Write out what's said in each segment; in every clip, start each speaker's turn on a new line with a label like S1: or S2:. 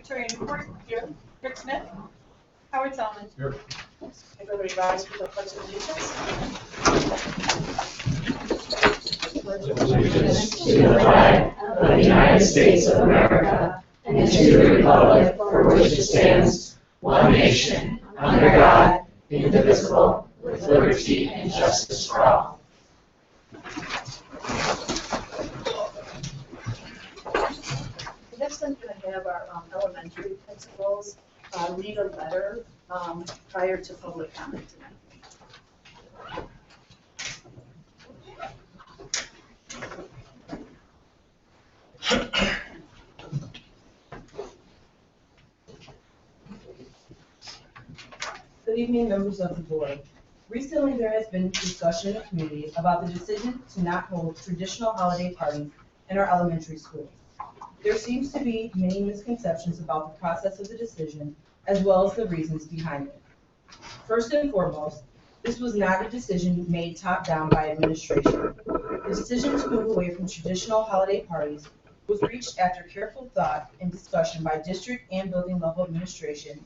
S1: Terry Newport, here. Rick Smith. Howard Solomon.
S2: Here.
S1: Everybody rise for the pledge of allegiance.
S3: Allegiance to the flag of the United States of America and to the republic for which it stands, one nation, under God, indivisible, with liberty and justice for all.
S1: Next, I'm going to have our elementary principals read a letter prior to public comment tonight.
S4: Good evening, members of the board. Recently, there has been discussion in the community about the decision to not hold traditional holiday parties in our elementary schools. There seems to be many misconceptions about the process of the decision, as well as the reasons behind it. First and foremost, this was not a decision made top-down by administration. The decision to move away from traditional holiday parties was reached after careful thought and discussion by district and building level administration,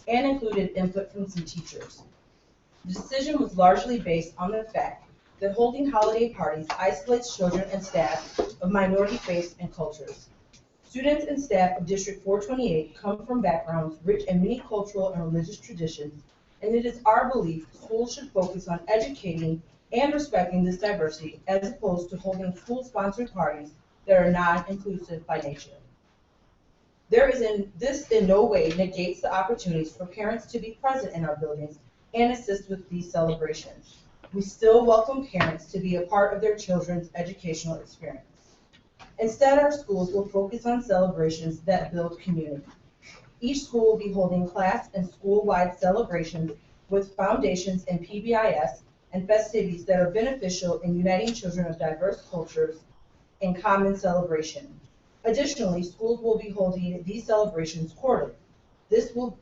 S4: and included input from some teachers. The decision was largely based on the fact that holding holiday parties isolates children and staff of minority faiths and cultures. Students and staff of District 428 come from backgrounds rich in many cultural and religious traditions, and it is our belief schools should focus on educating and respecting this diversity as opposed to holding school-sponsored parties that are non-inclusive by nature. This in no way negates the opportunities for parents to be present in our buildings and assist with these celebrations. We still welcome parents to be a part of their children's educational experience. Instead, our schools will focus on celebrations that build community. Each school will be holding class and school-wide celebrations with foundations in PBIS and festivities that are beneficial in uniting children of diverse cultures in common celebration. Additionally, schools will be holding these celebrations quarterly. This will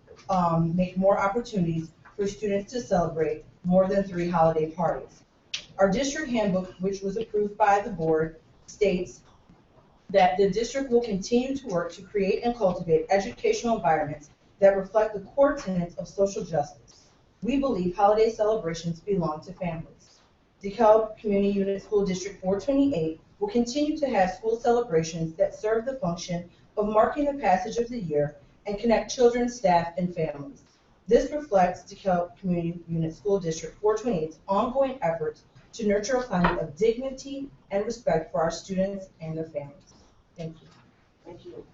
S4: make more opportunities for students to celebrate more than 3 holiday parties. Our district handbook, which was approved by the board, states that the district will continue to work to create and cultivate educational environments that reflect the core tenets of social justice. We believe holiday celebrations belong to families. DeKalb Community Unit School District 428 will continue to have school celebrations that serve the function of marking the passage of the year and connect children, staff, and families. This reflects DeKalb Community Unit School District 428's ongoing efforts to nurture a climate of dignity and respect for our students and their families. Thank you.
S1: Thank you.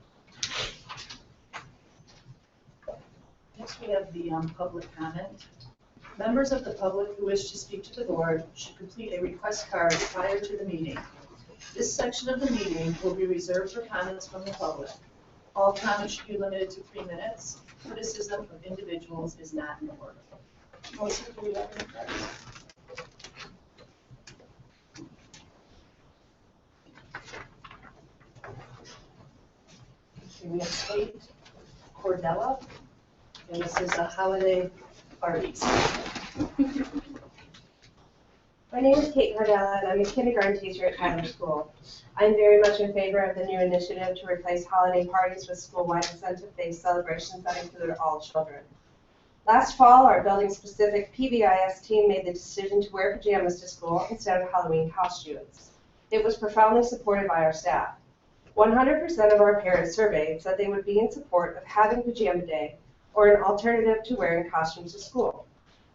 S1: Next, we have the public comment. Members of the public who wish to speak to the board should complete a request card prior to the meeting. This section of the meeting will be reserved for comments from the public. All comments should be limited to 3 minutes. Criticism of individuals is not in order. Melissa, do we have any cards? Okay, we have Kate Cordella, and this is a holiday parties.
S5: My name is Kate Cordella, and I'm a kindergarten teacher at Tyler School. I'm very much in favor of the new initiative to replace holiday parties with school-wide incentive-based celebrations that include all children. Last fall, our building-specific PBIS team made the decision to wear pajamas to school instead of Halloween costumes. It was profoundly supported by our staff. 100% of our parents surveyed said they would be in support of having pajama day or an alternative to wearing costumes to school.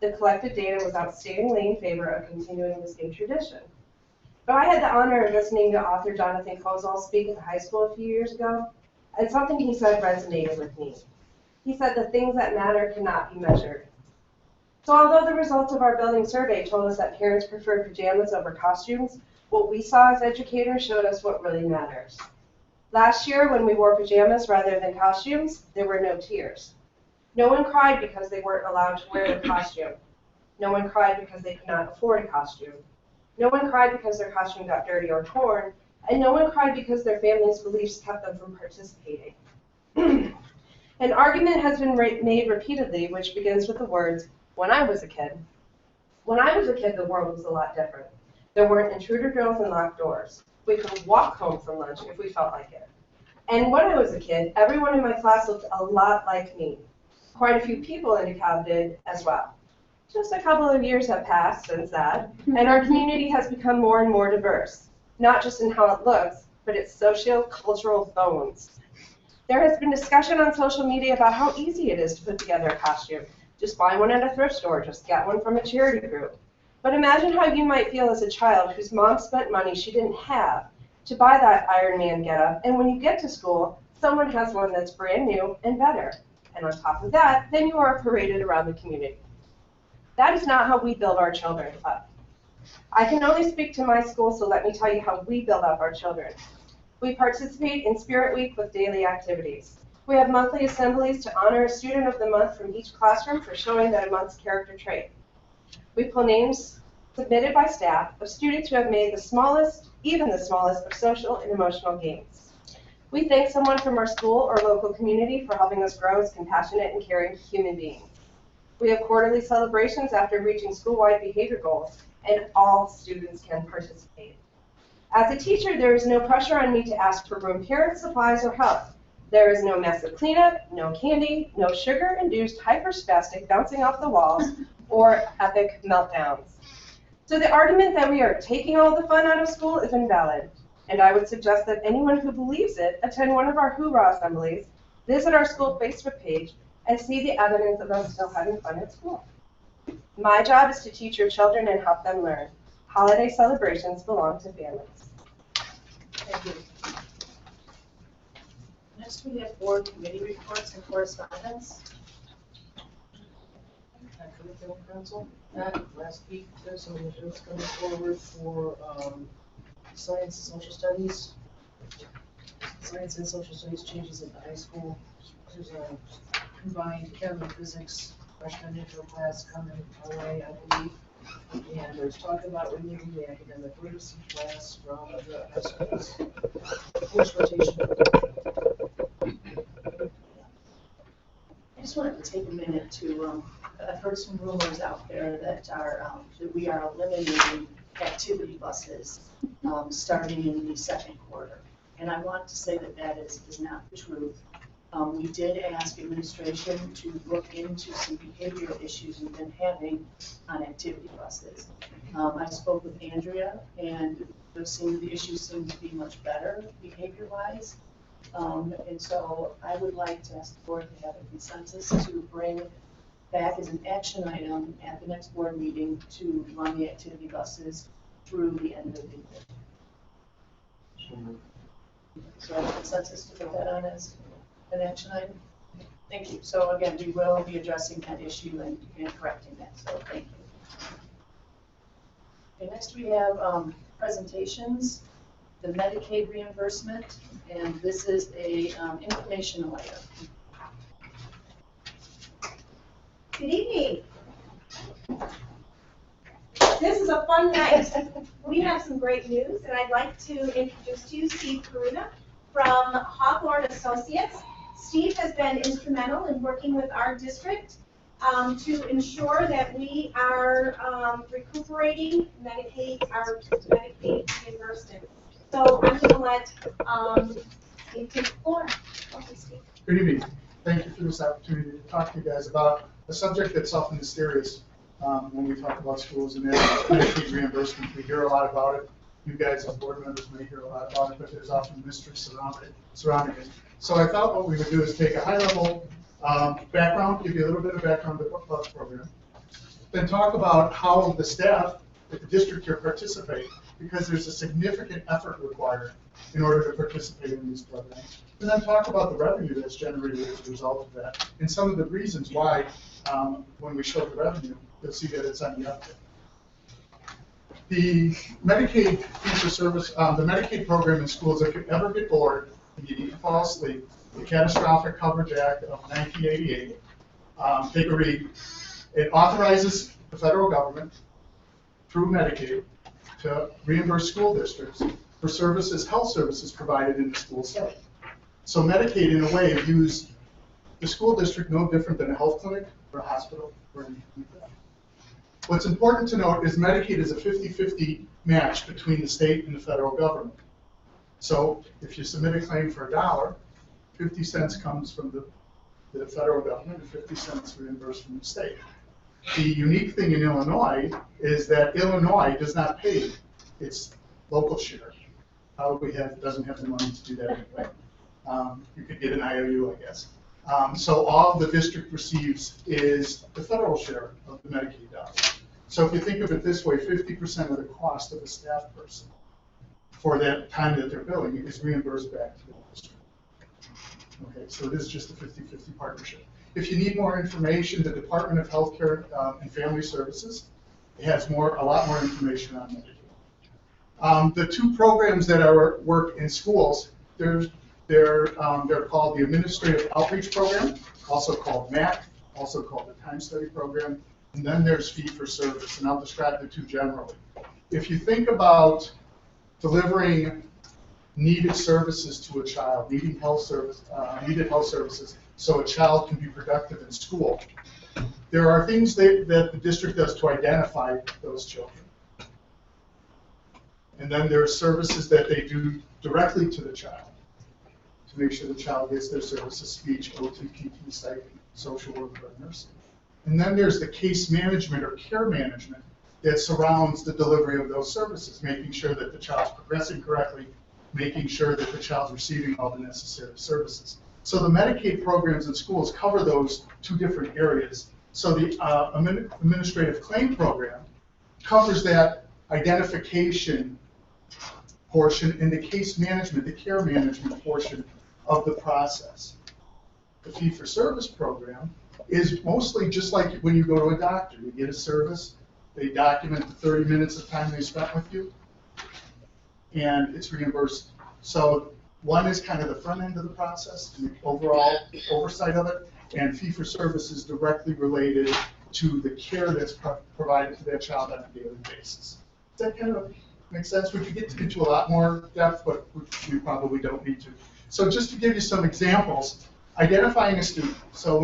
S5: The collected data was outstandingly in favor of continuing this new tradition. But I had the honor of listening to author Jonathan Kozol speak at the high school a few years ago, and something he said resonated with me. He said the things that matter cannot be measured. So although the results of our building survey told us that parents preferred pajamas over costumes, what we saw as educators showed us what really matters. Last year, when we wore pajamas rather than costumes, there were no tears. No one cried because they weren't allowed to wear their costume. No one cried because they could not afford a costume. No one cried because their costume got dirty or torn, and no one cried because their family's beliefs kept them from participating. An argument has been made repeatedly, which begins with the words, "When I was a kid." When I was a kid, the world was a lot different. There weren't intruder drills and locked doors. We could walk home from lunch if we felt like it. And when I was a kid, everyone in my class looked a lot like me. Quite a few people in DeKalb did as well. Just a couple of years have passed since that, and our community has become more and more diverse, not just in how it looks, but its socio-cultural bones. There has been discussion on social media about how easy it is to put together a costume. Just buy one at a thrift store, just get one from a charity group. But imagine how you might feel as a child whose mom spent money she didn't have to buy that Iron Man getup, and when you get to school, someone has one that's brand new and better. And on top of that, then you are paraded around the community. That is not how we build our children up. I can only speak to my school, so let me tell you how we build up our children. We participate in Spirit Week with daily activities. We have monthly assemblies to honor a student of the month from each classroom for showing that a month's character trait. We pull names submitted by staff of students who have made the smallest, even the smallest, of social and emotional gains. We thank someone from our school or local community for helping us grow as compassionate and caring human beings. We have quarterly celebrations after reaching school-wide behavior goals, and all students can participate. As a teacher, there is no pressure on me to ask for room, parents, supplies, or help. There is no mess of cleanup, no candy, no sugar-induced hyperspastic bouncing off the walls, or epic meltdowns. So the argument that we are taking all the fun out of school is invalid, and I would suggest that anyone who believes it attend one of our hoorah assemblies, visit our school Facebook page, and see the evidence of us still having fun at school. My job is to teach your children and help them learn. Holiday celebrations belong to families.
S1: Thank you. Next, we have board committee reports and correspondence.
S2: Curriculum Council, last week, there's some initiatives coming forward for science and social studies. Science and social studies changes in the high school. There's a combined chem and physics freshman intro class coming our way, I believe. And there's talk about removing the academic literacy class from the high school's course rotation.
S1: I just wanted to take a minute to, I've heard some rumors out there that that we are eliminating activity buses starting in the second quarter. And I want to say that that is not the truth. We did ask administration to look into some behavioral issues we've been having on activity buses. I spoke with Andrea, and the issues seem to be much better behavior-wise. And so I would like to ask the board to have a consensus to bring back as an action item at the next board meeting to run the activity buses through the end of the year. So I have a consensus to put that on as an action item. Thank you. So again, we will be addressing that issue and correcting that, so thank you. Okay, next we have presentations, the Medicaid reimbursement, and this is a informational item.
S6: Good evening. This is a fun night. We have some great news, and I'd like to introduce to you Steve Karuna from Hawthorne Associates. Steve has been instrumental in working with our district to ensure that we are recuperating our Medicaid reimbursement. So I'm going to let Steve take the floor. Okay, Steve.
S7: Good evening. Thank you for this opportunity to talk to you guys about a subject that's often mysterious when we talk about schools and Medicaid reimbursement. We hear a lot about it. You guys as board members may hear a lot about it, but there's often mystery surrounding it. So I thought what we would do is take a high-level background, give you a little bit of background about the program, then talk about how the staff at the district here participate, because there's a significant effort required in order to participate in these programs. And then talk about the revenue that's generated as a result of that, and some of the reasons why, when we show the revenue, you'll see that it's on the uptick. The Medicaid fee-for-service, the Medicaid program in schools, if you ever get bored and you need to fall asleep, the Catastrophic Coverage Act of 1988, take a read. It authorizes the federal government through Medicaid to reimburse school districts for services, health services provided in the school setting. So Medicaid, in a way, views the school district no different than a health clinic or a hospital or anything like that. What's important to note is Medicaid is a 50-50 match between the state and the federal government. So if you submit a claim for $1, 50 cents comes from the federal government and 50 cents reimbursed from the state. The unique thing in Illinois is that Illinois does not pay its local share. Probably doesn't have the money to do that anyway. You could get an IOU, I guess. So all the district receives is the federal share of the Medicaid dollars. So if you think of it this way, 50% of the cost of a staff person for that time that they're billing is reimbursed back to the district. Okay, so it is just a 50-50 partnership. If you need more information, the Department of Healthcare and Family Services has a lot more information on Medicaid. The two programs that work in schools, they're called the Administrative Outreach Program, also called MAC, also called the Time Study Program, and then there's Fee for Service, and I'll describe the two generally. If you think about delivering needed services to a child, needed health services, so a child can be productive in school, there are things that the district does to identify those children. And then there are services that they do directly to the child to make sure the child gets their services, speech, OT, PT, psych, social work, or nursing. And then there's the case management or care management that surrounds the delivery of those services, making sure that the child's progressing correctly, making sure that the child's receiving all the necessary services. So the Medicaid programs in schools cover those two different areas. So the administrative claim program covers that identification portion and the case management, the care management portion of the process. The fee-for-service program is mostly just like when you go to a doctor. You get a service, they document the 30 minutes of time they spent with you, and it's reimbursed. So one is kind of the front end of the process, the overall oversight of it, and fee-for-service is directly related to the care that's provided to that child on a daily basis. Does that kind of make sense? We could get into a lot more depth, but we probably don't need to. So just to give you some examples, identifying a student. So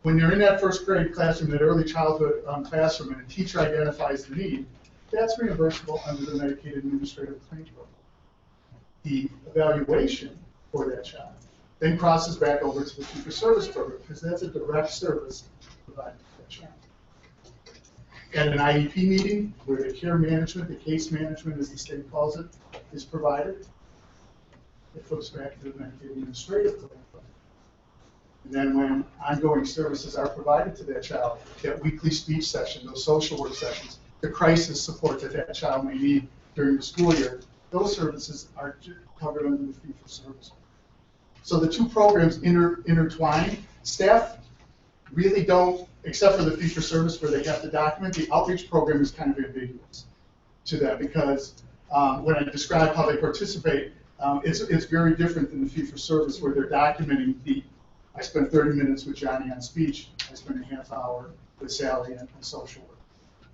S7: when you're in that first grade classroom, that early childhood classroom, and a teacher identifies the need, that's reimbursable under the Medicaid Administrative Claim Program. The evaluation for that child then crosses back over to the fee-for-service program, because that's a direct service provided to that child. At an IEP meeting, where the care management, the case management, as the state calls it, is provided, it flips back to the Medicaid Administrative Claim Program. And then when ongoing services are provided to that child, that weekly speech session, those social work sessions, the crisis support that that child may need during the school year, those services are covered under the fee-for-service. So the two programs intertwine. Staff really don't, except for the fee-for-service where they have to document, the outreach program is kind of ambiguous to that, because when I describe how they participate, it's very different than the fee-for-service where they're documenting I spent 30 minutes with Johnny on speech, I spent a half hour with Sally on social work.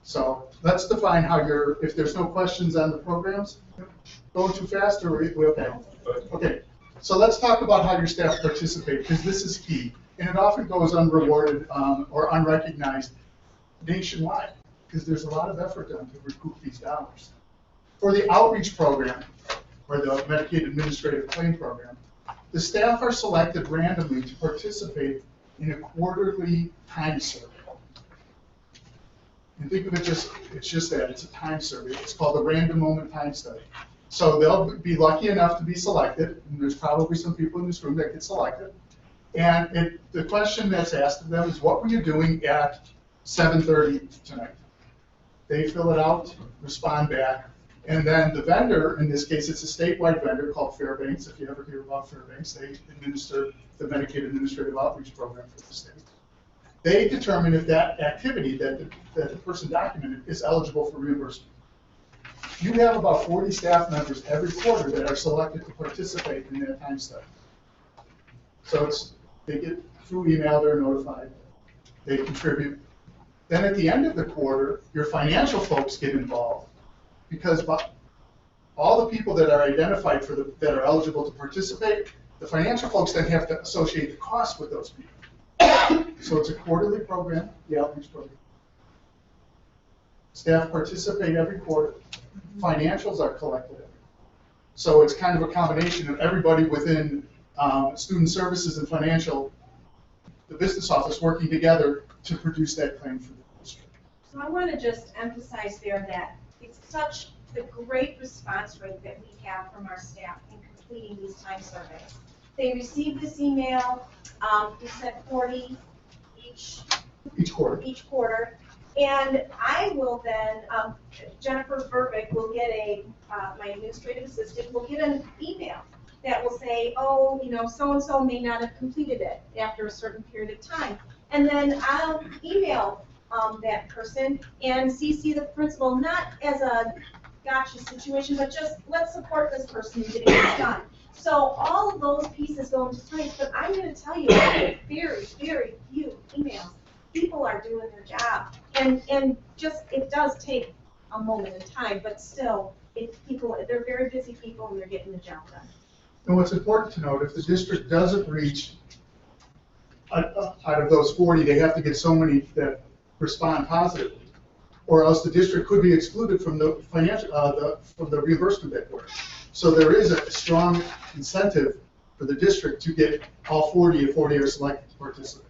S7: So let's define how if there's no questions on the programs, going too fast or we okay? Okay, so let's talk about how your staff participate, because this is key. And it often goes unrewarded or unrecognized nationwide, because there's a lot of effort done to recoup these dollars. For the outreach program, or the Medicaid Administrative Claim Program, the staff are selected randomly to participate in a quarterly time survey. And think of it it's just that, it's a time survey. It's called the Random Moment Time Study. So they'll be lucky enough to be selected, and there's probably some people in this room that get selected. And the question that's asked of them is, what were you doing at 7:30 tonight? They fill it out, respond back, and then the vendor, in this case it's a statewide vendor called Fairbanks. If you ever hear about Fairbanks, they administer the Medicaid Administrative Outreach Program for the state. They determine if that activity that the person documented is eligible for reimbursement. You have about 40 staff members every quarter that are selected to participate in that time study. So they get through email, they're notified, they contribute. Then at the end of the quarter, your financial folks get involved, because all the people that are identified that are eligible to participate, the financial folks then have to associate the cost with those people. So it's a quarterly program, the outreach program. Staff participate every quarter. Financials are collected every quarter. So it's kind of a combination of everybody within student services and financial, the business office working together to produce that claim for the district.
S6: So I want to just emphasize there that it's such a great response rate that we have from our staff in completing these time surveys. They receive this email, we sent 40
S7: Each quarter.
S6: each quarter. And I will then, Jennifer Verbeck will get my administrative assistant will get an email that will say, oh, you know, so-and-so may not have completed it after a certain period of time. And then I'll email that person and CC the principal, not as a gotcha situation, but just let's support this person in getting it done. So all of those pieces go into place, but I'm going to tell you, very, very few emails. People are doing their job, and just it does take a moment in time, but still, they're very busy people and they're getting the job done.
S7: And what's important to note, if the district doesn't reach, out of those 40, they have to get so many that respond positively, or else the district could be excluded from the financial, from the reimbursement that quarter. So there is a strong incentive for the district to get all 40 if 40 are selected to participate.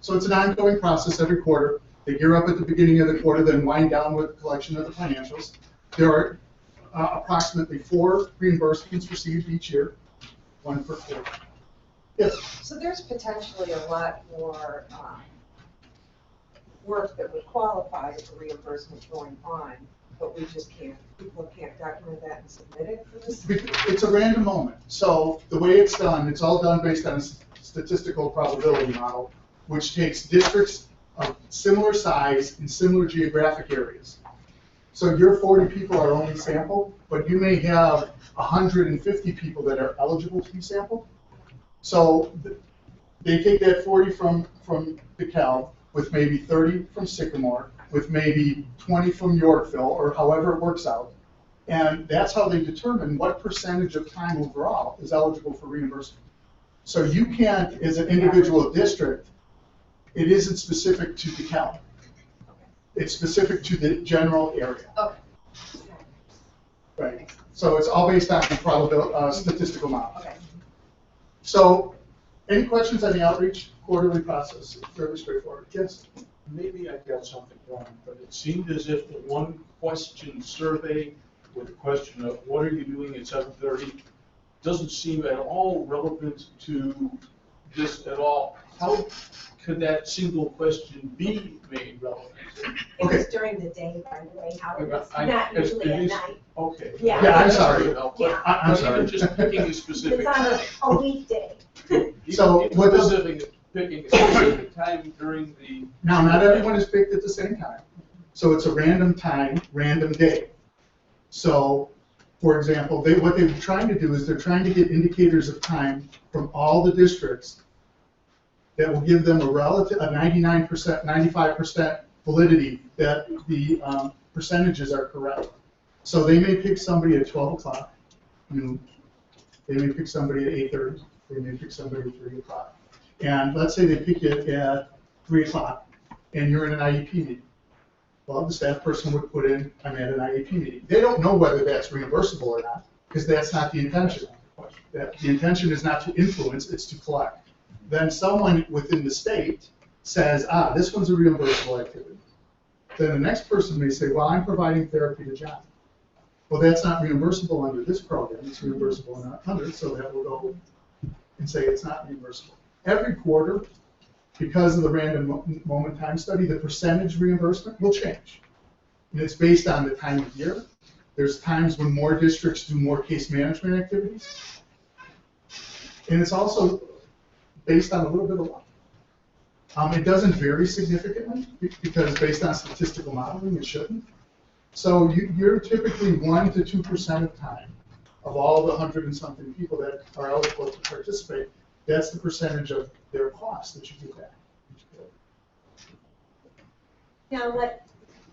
S7: So it's an ongoing process every quarter. They gear up at the beginning of the quarter, then wind down with collection of the financials. There are approximately 4 reimbursements received each year, 1 per quarter. Yes?
S8: So there's potentially a lot more work that would qualify for reimbursement going on, but we just can't, people can't document that and submit it for this?
S7: It's a random moment. So the way it's done, it's all done based on a statistical probability model, which takes districts of similar size in similar geographic areas. So your 40 people are only sampled, but you may have 150 people that are eligible to be sampled. So they take that 40 from DeKalb, with maybe 30 from Sycamore, with maybe 20 from Yorkville, or however it works out. And that's how they determine what percentage of time overall is eligible for reimbursement. So you can't, as an individual district, it isn't specific to DeKalb. It's specific to the general area.
S8: Okay.
S7: Right. So it's all based on probability, statistical model.
S8: Okay.
S7: So, any questions on the outreach quarterly process? It's fairly straightforward. Yes?
S9: Maybe I got something wrong, but it seemed as if the one question survey with the question of what are you doing at 7:30 doesn't seem at all relevant to this at all. How could that single question be made relevant?
S6: It was during the day, by the way, Howard, it's not usually at night.
S9: Okay.
S6: Yeah.
S7: Yeah, I'm sorry.
S6: Yeah.
S7: I'm
S9: But
S7: sorry.
S9: even just picking a specific
S6: It's on
S9: time.
S6: a weekday.
S7: So what does-
S9: Picking a specific time during the.
S7: Now, not everyone is picked at the same time. So it's a random time, random day. So, for example, what they're trying to do is they're trying to get indicators of time from all the districts that will give them a 99%, 95% validity that the percentages are correct. So they may pick somebody at 12 o'clock, noon. They may pick somebody at 8:30. They may pick somebody at 3 o'clock. And let's say they pick it at 3 o'clock, and you're in an IEP meeting. Well, the staff person would put in, I'm at an IEP meeting. They don't know whether that's reimbursable or not, because that's not the intention. The intention is not to influence, it's to collect. Then someone within the state says, this one's a reimbursable activity. Then the next person may say, well, I'm providing therapy to John. Well, that's not reimbursable under this program, it's reimbursable in others, so that will go and say it's not reimbursable. Every quarter, because of the random moment time study, the percentage reimbursement will change. And it's based on the time of year. There's times when more districts do more case management activities. And it's also based on a little bit of luck. It doesn't vary significantly because based on statistical modeling, it shouldn't. So you're typically 1% to 2% of time of all the 100 and something people that are eligible to participate. That's the percentage of their cost that you get back.
S6: Now, what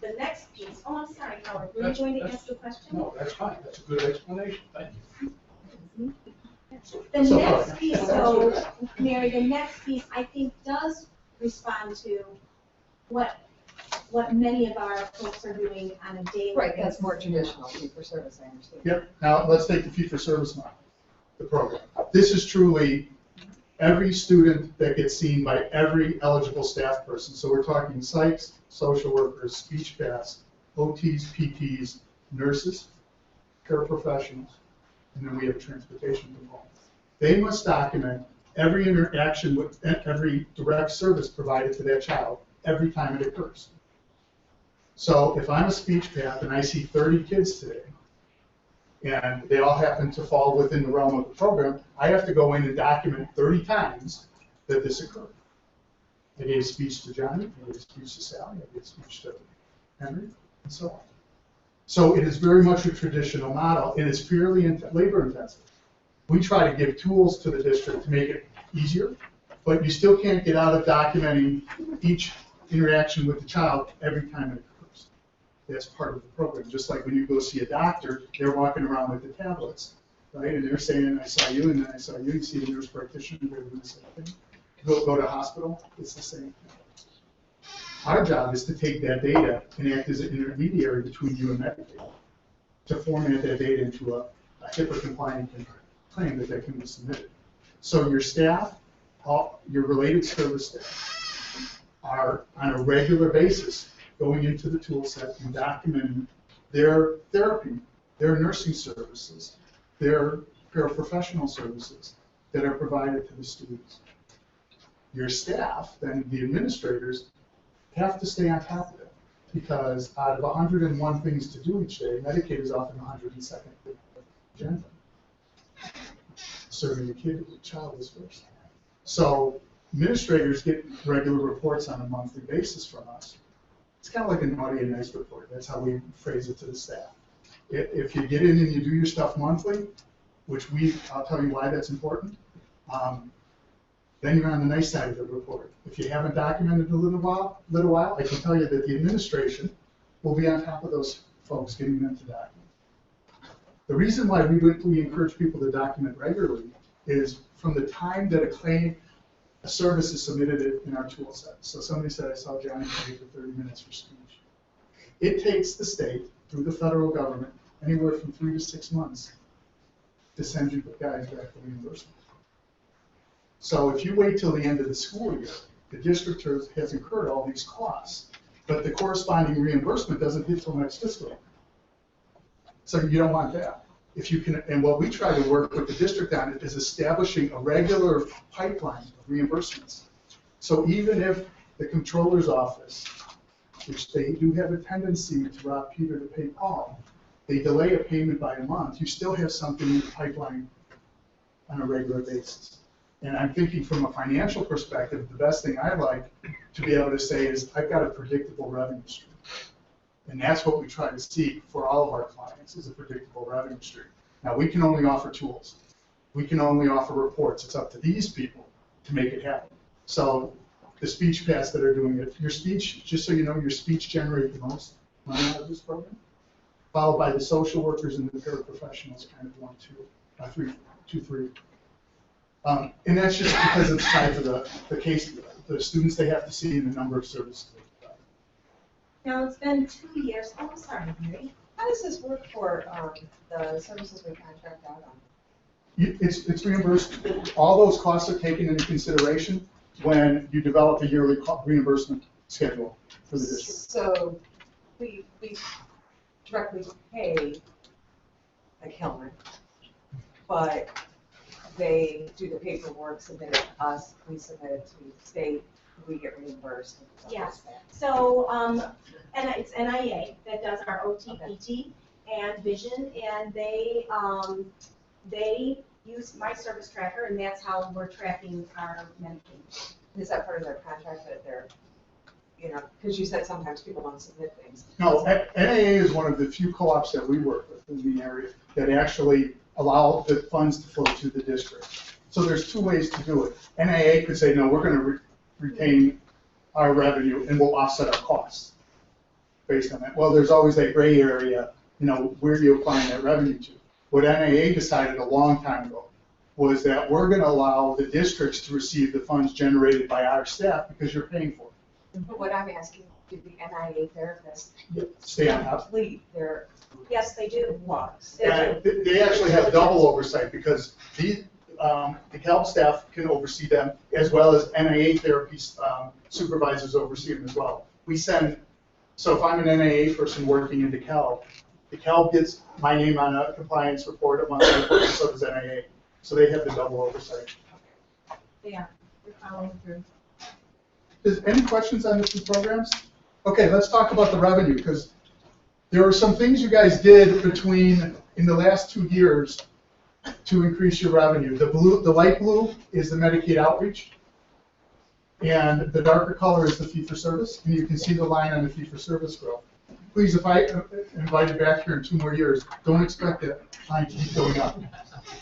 S6: the next piece, I'm sorry, Howard, were you going to ask a question?
S9: No, that's fine. That's a good explanation. Thank you.
S6: The
S7: So
S6: next
S7: far.
S6: piece, so, Mary, the next piece, I think, does respond to what what many of our folks are doing on a daily basis.
S8: Right, that's more traditional, fee for service, I understand.
S7: Yep, now let's take the fee-for-service model, the program. This is truly every student that gets seen by every eligible staff person. So we're talking psychs, social workers, speech paths, OTs, PTs, nurses, paraprofessionals, and then we have a transportation component. They must document every interaction with every direct service provided to that child every time it occurs. So if I'm a speech path and I see 30 kids today, and they all happen to fall within the realm of the program, I have to go in and document 30 times that this occurred. I gave speech to Johnny, I gave speech to Sally, I gave speech to Henry, and so on. So it is very much a traditional model, and it's fairly labor intensive. We try to give tools to the district to make it easier, but you still can't get out of documenting each interaction with the child every time it occurs. That's part of the program. Just like when you go see a doctor, they're walking around with the tablets, right? And they're saying, I saw you, and then I saw you. You see the nurse practitioner, they're doing the same thing. Go to hospital, it's the same thing. Our job is to take that data and act as an intermediary between you and Medicaid to format that data into a HIPAA compliant claim that can be submitted. So your staff, your related service staff, are on a regular basis going into the tool set and documenting their therapy, their nursing services, their paraprofessional services that are provided to the students. Your staff, then the administrators, have to stay on top of it, because out of 101 things to do each day, Medicaid is often 102nd agenda. Serving the kid, the child is first. So administrators get regular reports on a monthly basis from us. It's kind of like a naughty and nice report. That's how we phrase it to the staff. If you get in and you do your stuff monthly, which I'll tell you why that's important, then you're on the nice side of the report. If you haven't documented in a little while, I can tell you that the administration will be on top of those folks, getting them to document. The reason why we encourage people to document regularly is from the time that a service is submitted in our tool set. So somebody said, I saw Johnny pay for 30 minutes for speech. It takes the state, through the federal government, anywhere from 3 to 6 months to send you guys back for reimbursement. So if you wait till the end of the school year, the district has incurred all these costs, but the corresponding reimbursement doesn't hit till next fiscal year. So you don't want that. If you can, and what we try to work with the district on is establishing a regular pipeline of reimbursements. So even if the controller's office, which they do have a tendency to rob Peter to pay Paul, they delay a payment by a month, you still have something in the pipeline on a regular basis. And I'm thinking from a financial perspective, the best thing I like to be able to say is I've got a predictable revenue stream. And that's what we try to seek for all of our clients, is a predictable revenue stream. Now, we can only offer tools. We can only offer reports. It's up to these people to make it happen. So the speech paths that are doing it, your speech, just so you know, your speech generates the most money out of this program, followed by the social workers and the paraprofessionals, kind of 1, 2, 3. And that's just because of the size of the case, the students they have to see and the number of services they provide.
S6: Now, it's been 2 years. Oh, sorry, Mary.
S8: How does this work for the services we contract out on?
S7: It's reimbursed. All those costs are taken into consideration when you develop a yearly reimbursement schedule for the district.
S8: So we directly pay like Hillman, but they do the paperwork, submit it to us, we submit it to the state, we get reimbursed.
S6: Yes. So, and it's NIA that does our OT, PT, and vision, and they use my service tracker, and that's how we're tracking our Medicaid.
S8: Is that part of their contract that they're, because you said sometimes people don't submit things.
S7: No, NAA is one of the few co-ops that we work with in the area that actually allow the funds to flow to the district. So there's 2 ways to do it. NAA could say, no, we're going to retain our revenue and we'll offset our costs based on that. Well, there's always that gray area, where are you applying that revenue to? What NAA decided a long time ago was that we're going to allow the districts to receive the funds generated by our staff because you're paying for it.
S8: But what I'm asking do the NIA therapists
S7: Stay on top.
S8: complete their
S6: Yes, they do.
S8: logs?
S7: And they actually have double oversight because the CALB staff can oversee them as well as NIA therapy supervisors oversee them as well. We send, so if I'm an NIA person working in DeKalb, DeKalb gets my name on a compliance report, a monthly report, and so does NIA. So they have the double oversight.
S6: Yeah, we're following through.
S7: Any questions on the two programs? Okay, let's talk about the revenue because there were some things you guys did in the last 2 years to increase your revenue. The light blue is the Medicaid outreach, and the darker color is the fee-for-service, and you can see the line on the fee-for-service growth. Please, if I invite you back here in 2 more years, don't expect that line to keep going up.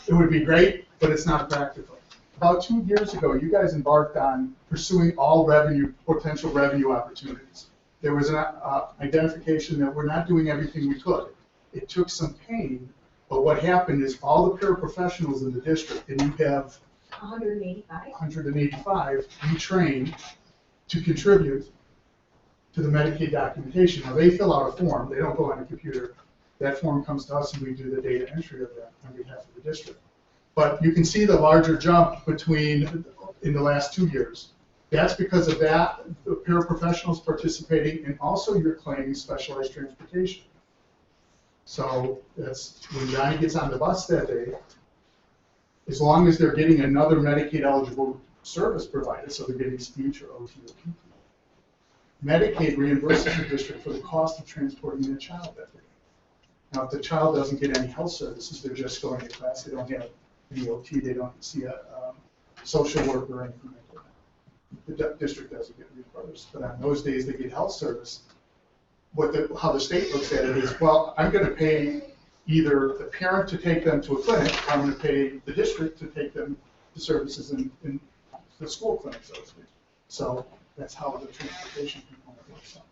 S7: It would be great, but it's not practical. About 2 years ago, you guys embarked on pursuing all potential revenue opportunities. There was an identification that we're not doing everything we could. It took some pain, but what happened is all the paraprofessionals in the district, and you have 185, you trained to contribute to the Medicaid documentation. Now, they fill out a form. They don't go on a computer. That form comes to us, and we do the data entry of that on behalf of the district. But you can see the larger jump in the last 2 years. That's because of that, the paraprofessionals participating, and also you're claiming specialized transportation. So that's when Johnny gets on the bus that day, as long as they're getting another Medicaid eligible service provided, so they're getting speech or OT or PT. Medicaid reimburses the district for the cost of transporting their child that day. Now, if the child doesn't get any health services, they're just going to class, they don't have any OT, they don't see a social worker or anything like that. The district doesn't get reimbursed, but on those days they get health service. How the state looks at it is, well, I'm going to pay either the parent to take them to a clinic, or I'm going to pay the district to take them to services in the school clinic, so to speak. So that's how the transportation component works out.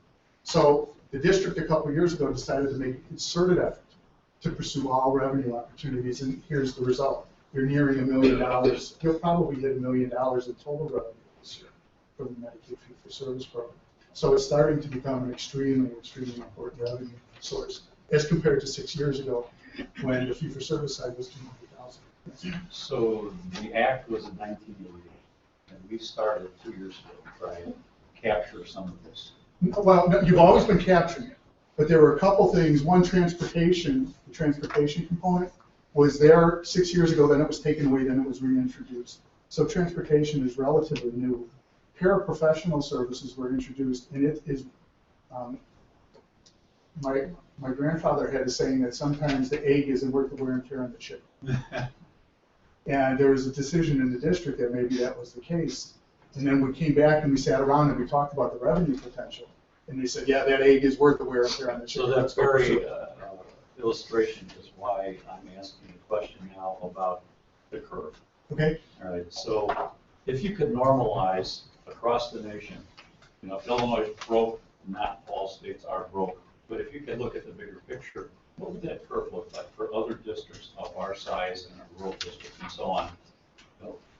S7: So the district a couple of years ago decided to make a concerted effort to pursue all revenue opportunities, and here's the result. You're nearing $1 million. You'll probably hit $1 million in total revenue this year from the Medicaid fee-for-service program. So it's starting to become an extremely, extremely important revenue source as compared to 6 years ago when the fee-for-service side was $200,000.
S10: So the act was in 1980, and we started 2 years ago to try and capture some of this.
S7: Well, no, you've always been capturing it, but there were a couple things. One, the transportation component was there 6 years ago, then it was taken away, then it was reintroduced. So transportation is relatively new. Paraprofessional services were introduced, and it is, my grandfather had a saying that sometimes the egg isn't worth the wear and tear on the chicken. And there was a decision in the district that maybe that was the case. And then we came back and we sat around and we talked about the revenue potential. And they said, yeah, that egg is worth the wear and tear on the chicken.
S10: So that very illustration is why I'm asking the question now about the curve.
S7: Okay.
S10: All right, so if you could normalize across the nation, if Illinois is broke, not all states are broke, but if you could look at the bigger picture, what would that curve look like for other districts of our size and our rural districts and so on,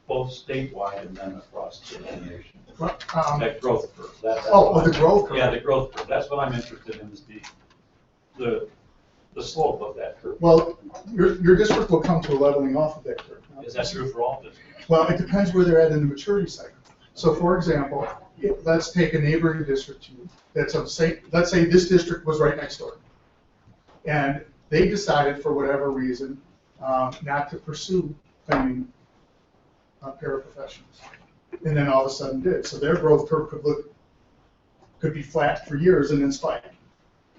S10: both statewide and then across the nation? That growth curve. The
S7: growth curve.
S10: Yeah, the growth curve. That's what I'm interested in, is the slope of that curve.
S7: Well, your district will come to a leveling off of that curve.
S10: Is that true for all districts?
S7: Well, it depends where they're at in the maturity cycle. So, for example, let's take a neighboring district to you. Let's say this district was right next door, and they decided for whatever reason not to pursue claiming paraprofessionals, and then all of a sudden did. So their growth curve could be flat for years and then spike.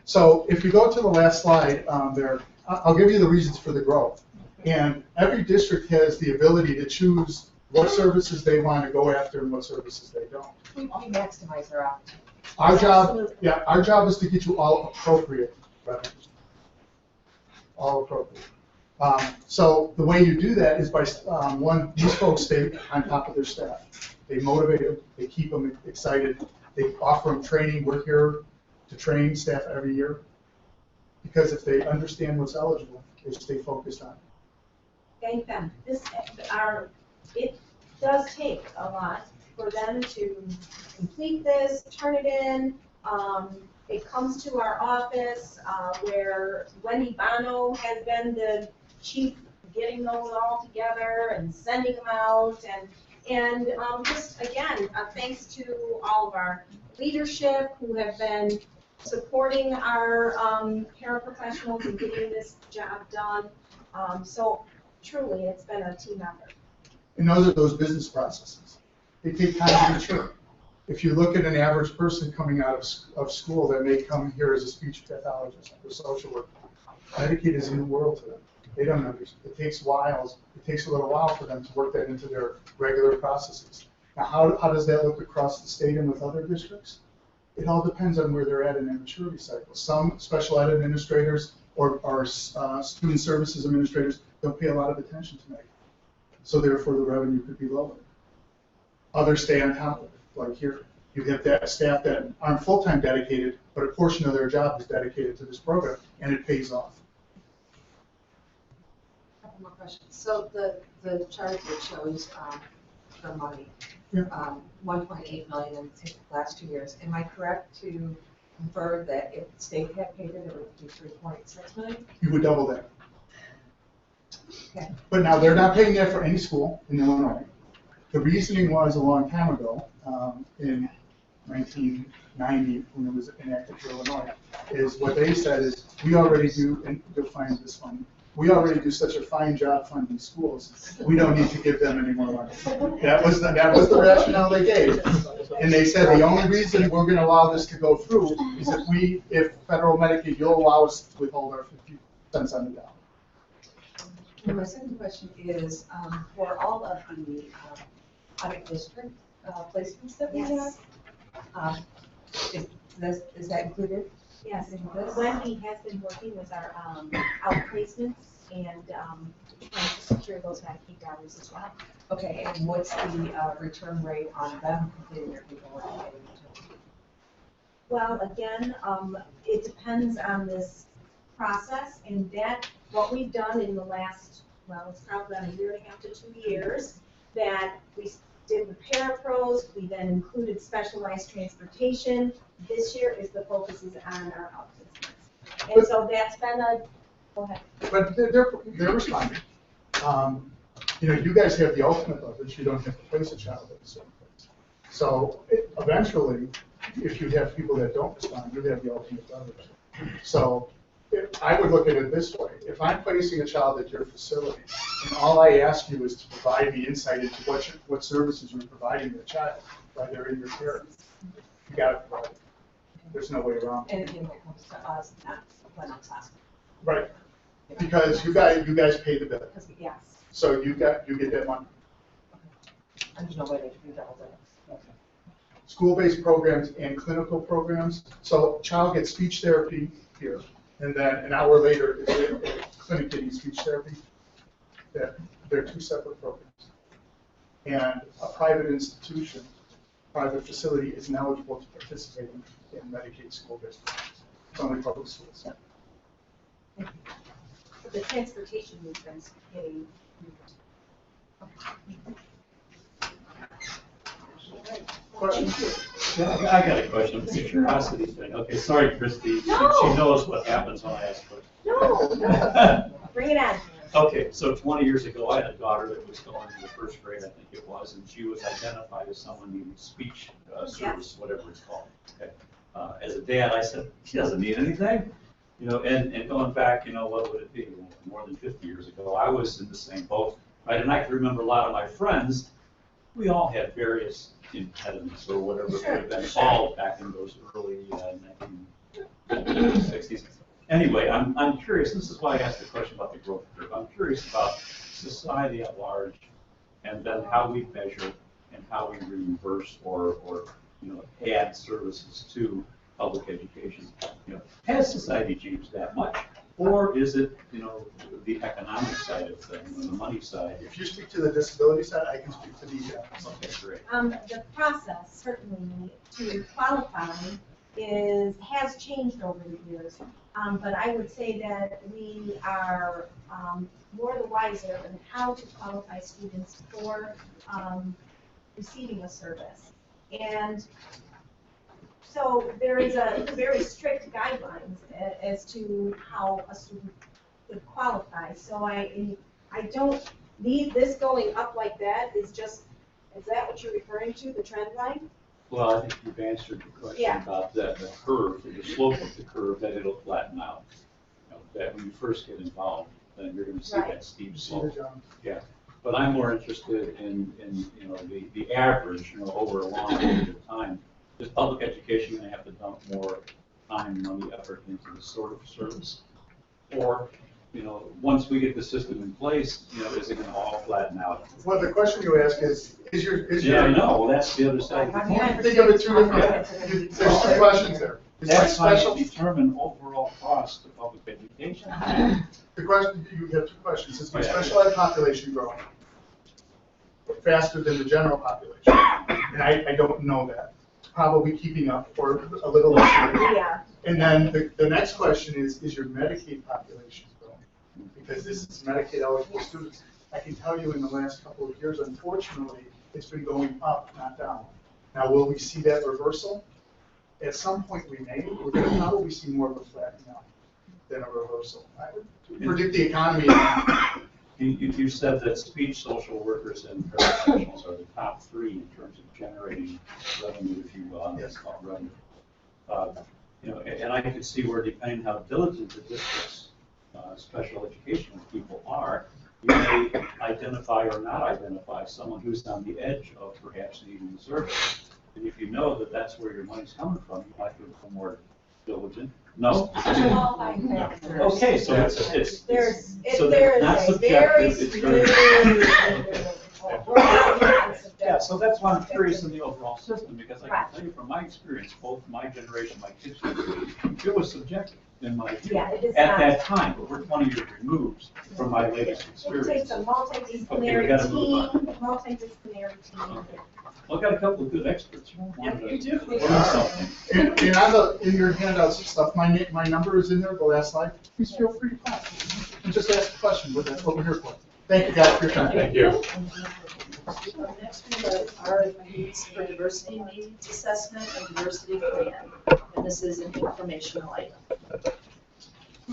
S7: So if you go to the last slide there, I'll give you the reasons for the growth. And every district has the ability to choose what services they want to go after and what services they don't.
S8: We maximize our opportunity.
S7: Our job is to get you all appropriate revenue. All appropriate. So the way you do that is by, one, these folks stay on top of their staff. They motivate them, they keep them excited, they offer them training. We're here to train staff every year, because if they understand what's eligible, they stay focused on it.
S6: Thank them. It does take a lot for them to complete this, turn it in, It comes to our office, where Wendy Bono has been the chief getting those all together and sending them out, and just again, thanks to all of our leadership who have been supporting our paraprofessionals and getting this job done. So truly, it's been a team effort.
S7: And those are those business processes. They take time to mature. If you look at an average person coming out of school that may come here as a speech pathologist or social worker, Medicaid is a new world to them. They don't understand. It takes a little while for them to work that into their regular processes. Now, how does that look across the state and with other districts? It all depends on where they're at in their maturity cycle. Some special ed administrators or student services administrators don't pay a lot of attention to Medicaid. So therefore, the revenue could be lower. Others stay on top of it. Like here, you have that staff that aren't full-time dedicated, but a portion of their job is dedicated to this program, and it pays off.
S8: Couple more questions. So the chart that shows the money,
S7: Yeah.
S8: 1.8 million in the last 2 years. Am I correct to infer that if the state had paid it, it would be 3.6 million?
S7: You would double that.
S8: Okay.
S7: But now they're not paying that for any school in Illinois. The reasoning was a long time ago, in 1990, when it was enacted for Illinois, is what they said is, we already do, and you'll find this one, we already do such a fine job funding schools, we don't need to give them any more money. That was the rationale they gave. And they said the only reason we're gonna allow this to go through is if federal Medicaid, you'll allow us to withhold our 50 cents on the dollar.
S8: And my second question is, for all of the out of district placements that we have, is that included?
S6: Yes,
S8: in this?
S6: Wendy has been working with our outplacements and trying to secure those Medicaid dollars as well.
S8: Okay, and what's the return rate on them completing their paperwork? and getting it to them?
S6: Well, again, it depends on this process, and that, what we've done in the last, well, it's probably been a year and a half to 2 years, that we did the parapros, we then included specialized transportation. This year is the focus is on our outplacements. And so that's been go ahead.
S7: But they're responding. You guys have the ultimate leverage. You don't have to place a child at a certain place. So eventually, if you have people that don't respond, you have the ultimate leverage. So I would look at it this way. If I'm placing a child at your facility, and all I ask you is to provide me insight into what services you're providing the child while they're in your care, you got to provide it. There's no way around it.
S8: And again, that comes to us, not Lennox Hospital.
S7: Right. Because you guys pay the bill.
S8: Because, yes,
S7: So you get that money.
S8: and there's no way they can do double that.
S7: School-based programs and clinical programs. So child gets speech therapy here, and then an hour later is a clinic getting speech therapy. They're two separate programs. And a private institution, private facility isn't eligible to participate in Medicaid school-based programs. It's only public schools.
S6: But the transportation we've been getting.
S10: Yeah, I got a question, it's a curiosity thing. Okay, sorry, Christy,
S6: No.
S10: she knows what happens when I ask questions.
S6: No, bring it on.
S10: Okay, so 20 years ago, I had a daughter that was going to the first grade, I think it was, and she was identified as someone needing speech service, whatever it's called. Okay. As a dad, I said, she doesn't need anything. And going back, what would it be? More than 50 years ago, I was in the same boat, right? And I can remember a lot of my friends, we all had various impediments or whatever could have been solved back in those early 1960s. Anyway, I'm curious, this is why I asked the question about the growth curve. I'm curious about society at large, and then how we measure and how we reimburse or add services to public education. Has society changed that much? Or is it, the economic side of things, the money side?
S7: If you speak to the disability side, I can speak to the
S10: Okay, great.
S6: The process certainly to qualify has changed over the years. But I would say that we are more the wiser in how to qualify students for receiving a service. And So there is a very strict guidelines as to how a student would qualify. So I don't need this going up like that is that what you're referring to, the trend line?
S10: Well, I think you've answered the question
S6: Yeah.
S10: about that, the curve, the slope of the curve, that it'll flatten out. You know, that when you first get involved, then you're gonna see
S6: Right.
S10: that steep
S7: You see
S10: slope.
S7: the jump.
S10: Yeah, but I'm more interested in, you know, the average, you know, over a long period of time. Is public education gonna have to dump more time, money, effort into this sort of service? Or, you know, once we get the system in place, you know, is it gonna all flatten out?
S7: Well, the question you ask is your.
S10: Yeah, I know, well, that's the other side of the coin.
S7: Think of it two different, there's two questions there. Is my
S10: That's how
S7: special,
S10: you determine overall cost of public education.
S7: the question, you have two questions. Is my special ed population growing faster than the general population? And I don't know that. Probably keeping up or a little less.
S6: Yeah.
S7: And then the next question is your Medicaid population growing? Because this is Medicaid eligible students. I can tell you in the last couple of years, unfortunately, it's been going up, not down. Now, will we see that reversal? At some point we may. We're going to probably see more of a flattening out than a reversal. I would predict the economy.
S10: You said that speech social workers and paraprofessionals are the top three in terms of generating revenue, if you will, on this called revenue. You know, and I could see where, depending how diligent the district's special educational people are, you may identify or not identify someone who's on the edge of perhaps needing the service. And if you know that that's where your money's coming from, you might be a little more diligent. No? Okay, so it's
S6: There's,
S10: so
S6: there
S10: not
S6: is a very
S10: subjective, it's very.
S6: smooth.
S10: Yeah, so that's why I'm curious in the overall system, because I
S6: Right.
S10: can tell you from my experience, both my generation, my kids' generation, it was subjective in my view.
S6: Yeah, it is
S10: At
S6: not.
S10: that time, but we're 20 years removed from my latest
S6: It
S10: experience.
S6: takes a
S10: Okay, we
S6: multidisciplinary
S10: gotta move
S6: team, multidisciplinary team.
S10: Okay. Well, I've got a couple of good experts.
S6: Yeah, you do.
S10: Learn something.
S7: And on in your handouts and stuff, my number is in there, the last slide. Please feel free to call and just ask a question, but that's what we're here for. Thank you guys for your time.
S9: Thank you.
S1: Next we have RFPs for diversity needs assessment and diversity plan. And this is an informational item.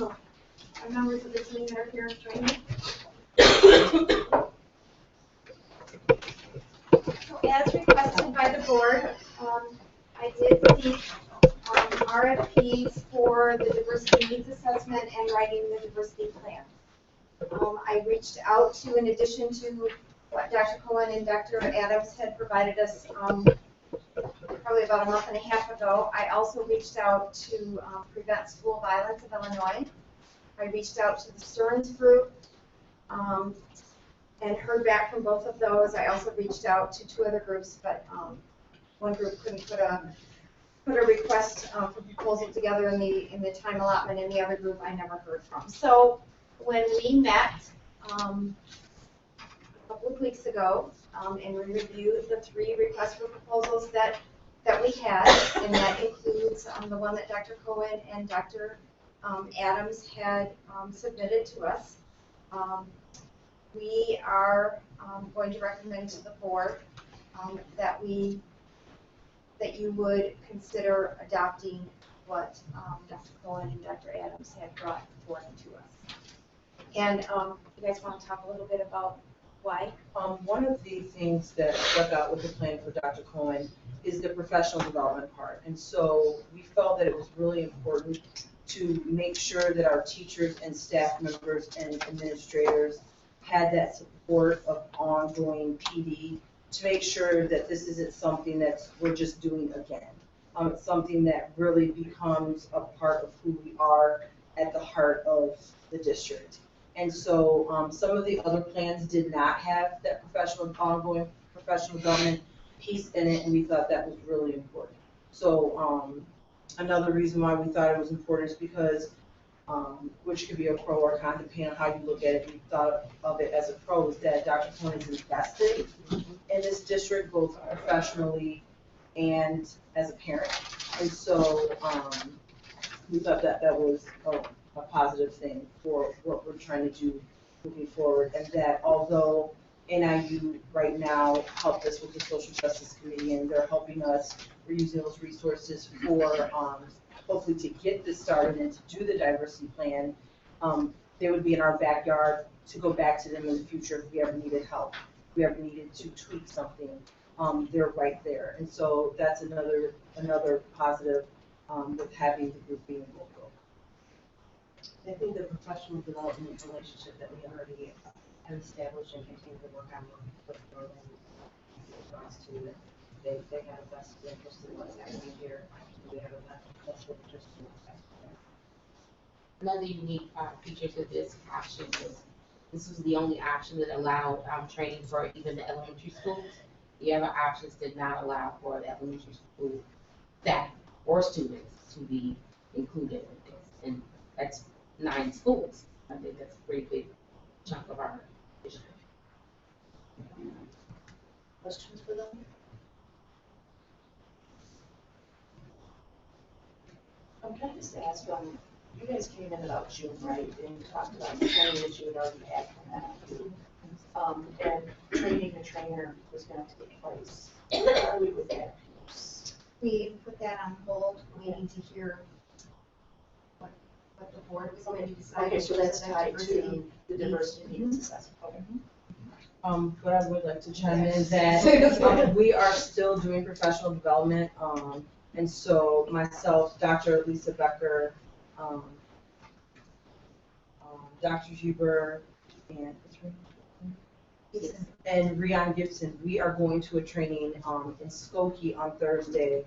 S6: Are members of the team that are here joining? So as requested by the board, I did seek RFPs for the diversity needs assessment and writing the diversity plan. I reached out to, in addition to what Dr. Cohen and Dr. Adams had provided us probably about a month and a half ago, I also reached out to Prevent School Violence of Illinois. I reached out to the Stearns Group and heard back from both of those. I also reached out to two other groups, but one group couldn't put a request for proposal together in the time allotment, and the other group I never heard from. So when we met a couple of weeks ago and we reviewed the three requests for proposals that we had, and that includes the one that Dr. Cohen and Dr. Adams had submitted to us. We are going to recommend to the board that you would consider adopting what Dr. Cohen and Dr. Adams had brought forth to us. And you guys want to talk a little bit about why?
S4: One of the things that stuck out with the plan for Dr. Cohen is the professional development part. And so we felt that it was really important to make sure that our teachers and staff members and administrators had that support of ongoing PD to make sure that this isn't something that we're just doing again. It's something that really becomes a part of who we are at the heart of the district. And so some of the other plans did not have that ongoing professional development piece in it, and we thought that was really important. So another reason why we thought it was important is because, which could be a pro or con, depending on how you look at it. We thought of it as a pro, is that Dr. Cohen is invested in this district, both professionally and as a parent. And so we thought that that was a positive thing for what we're trying to do moving forward, and that although NIU right now helped us with the social justice committee, and they're helping us. We're using those resources for, hopefully to get this started and to do the diversity plan. They would be in our backyard to go back to them in the future if we ever needed help, if we ever needed to tweak something. They're right there. And so that's another positive with having the group being local.
S5: I think the professional development relationship that we already have established and continue to work on with Northern response to it. They have a vested interest in what's happening here. We have a vested interest in what's happening there.
S11: Another unique feature to this option is this was the only option that allowed training for even the elementary schools. The other options did not allow for the elementary school staff or students to be included in this. And that's 9 schools. I think that's a pretty big chunk of our district.
S1: Questions for them? Can I just ask, you guys came in about June, right, and you talked about the training that you had already had from that. And training the trainer was going to take place. Where are we with that?
S6: We put that on hold, waiting to hear what the board was going to decide.
S1: Okay, so that's tied to the diversity needs assessment. Okay.
S4: But I would like to chime in that we are still doing professional development. And so myself, Dr. Lisa Becker, Dr. Huber, and Rion Gibson, we are going to a training in Skokie on Thursday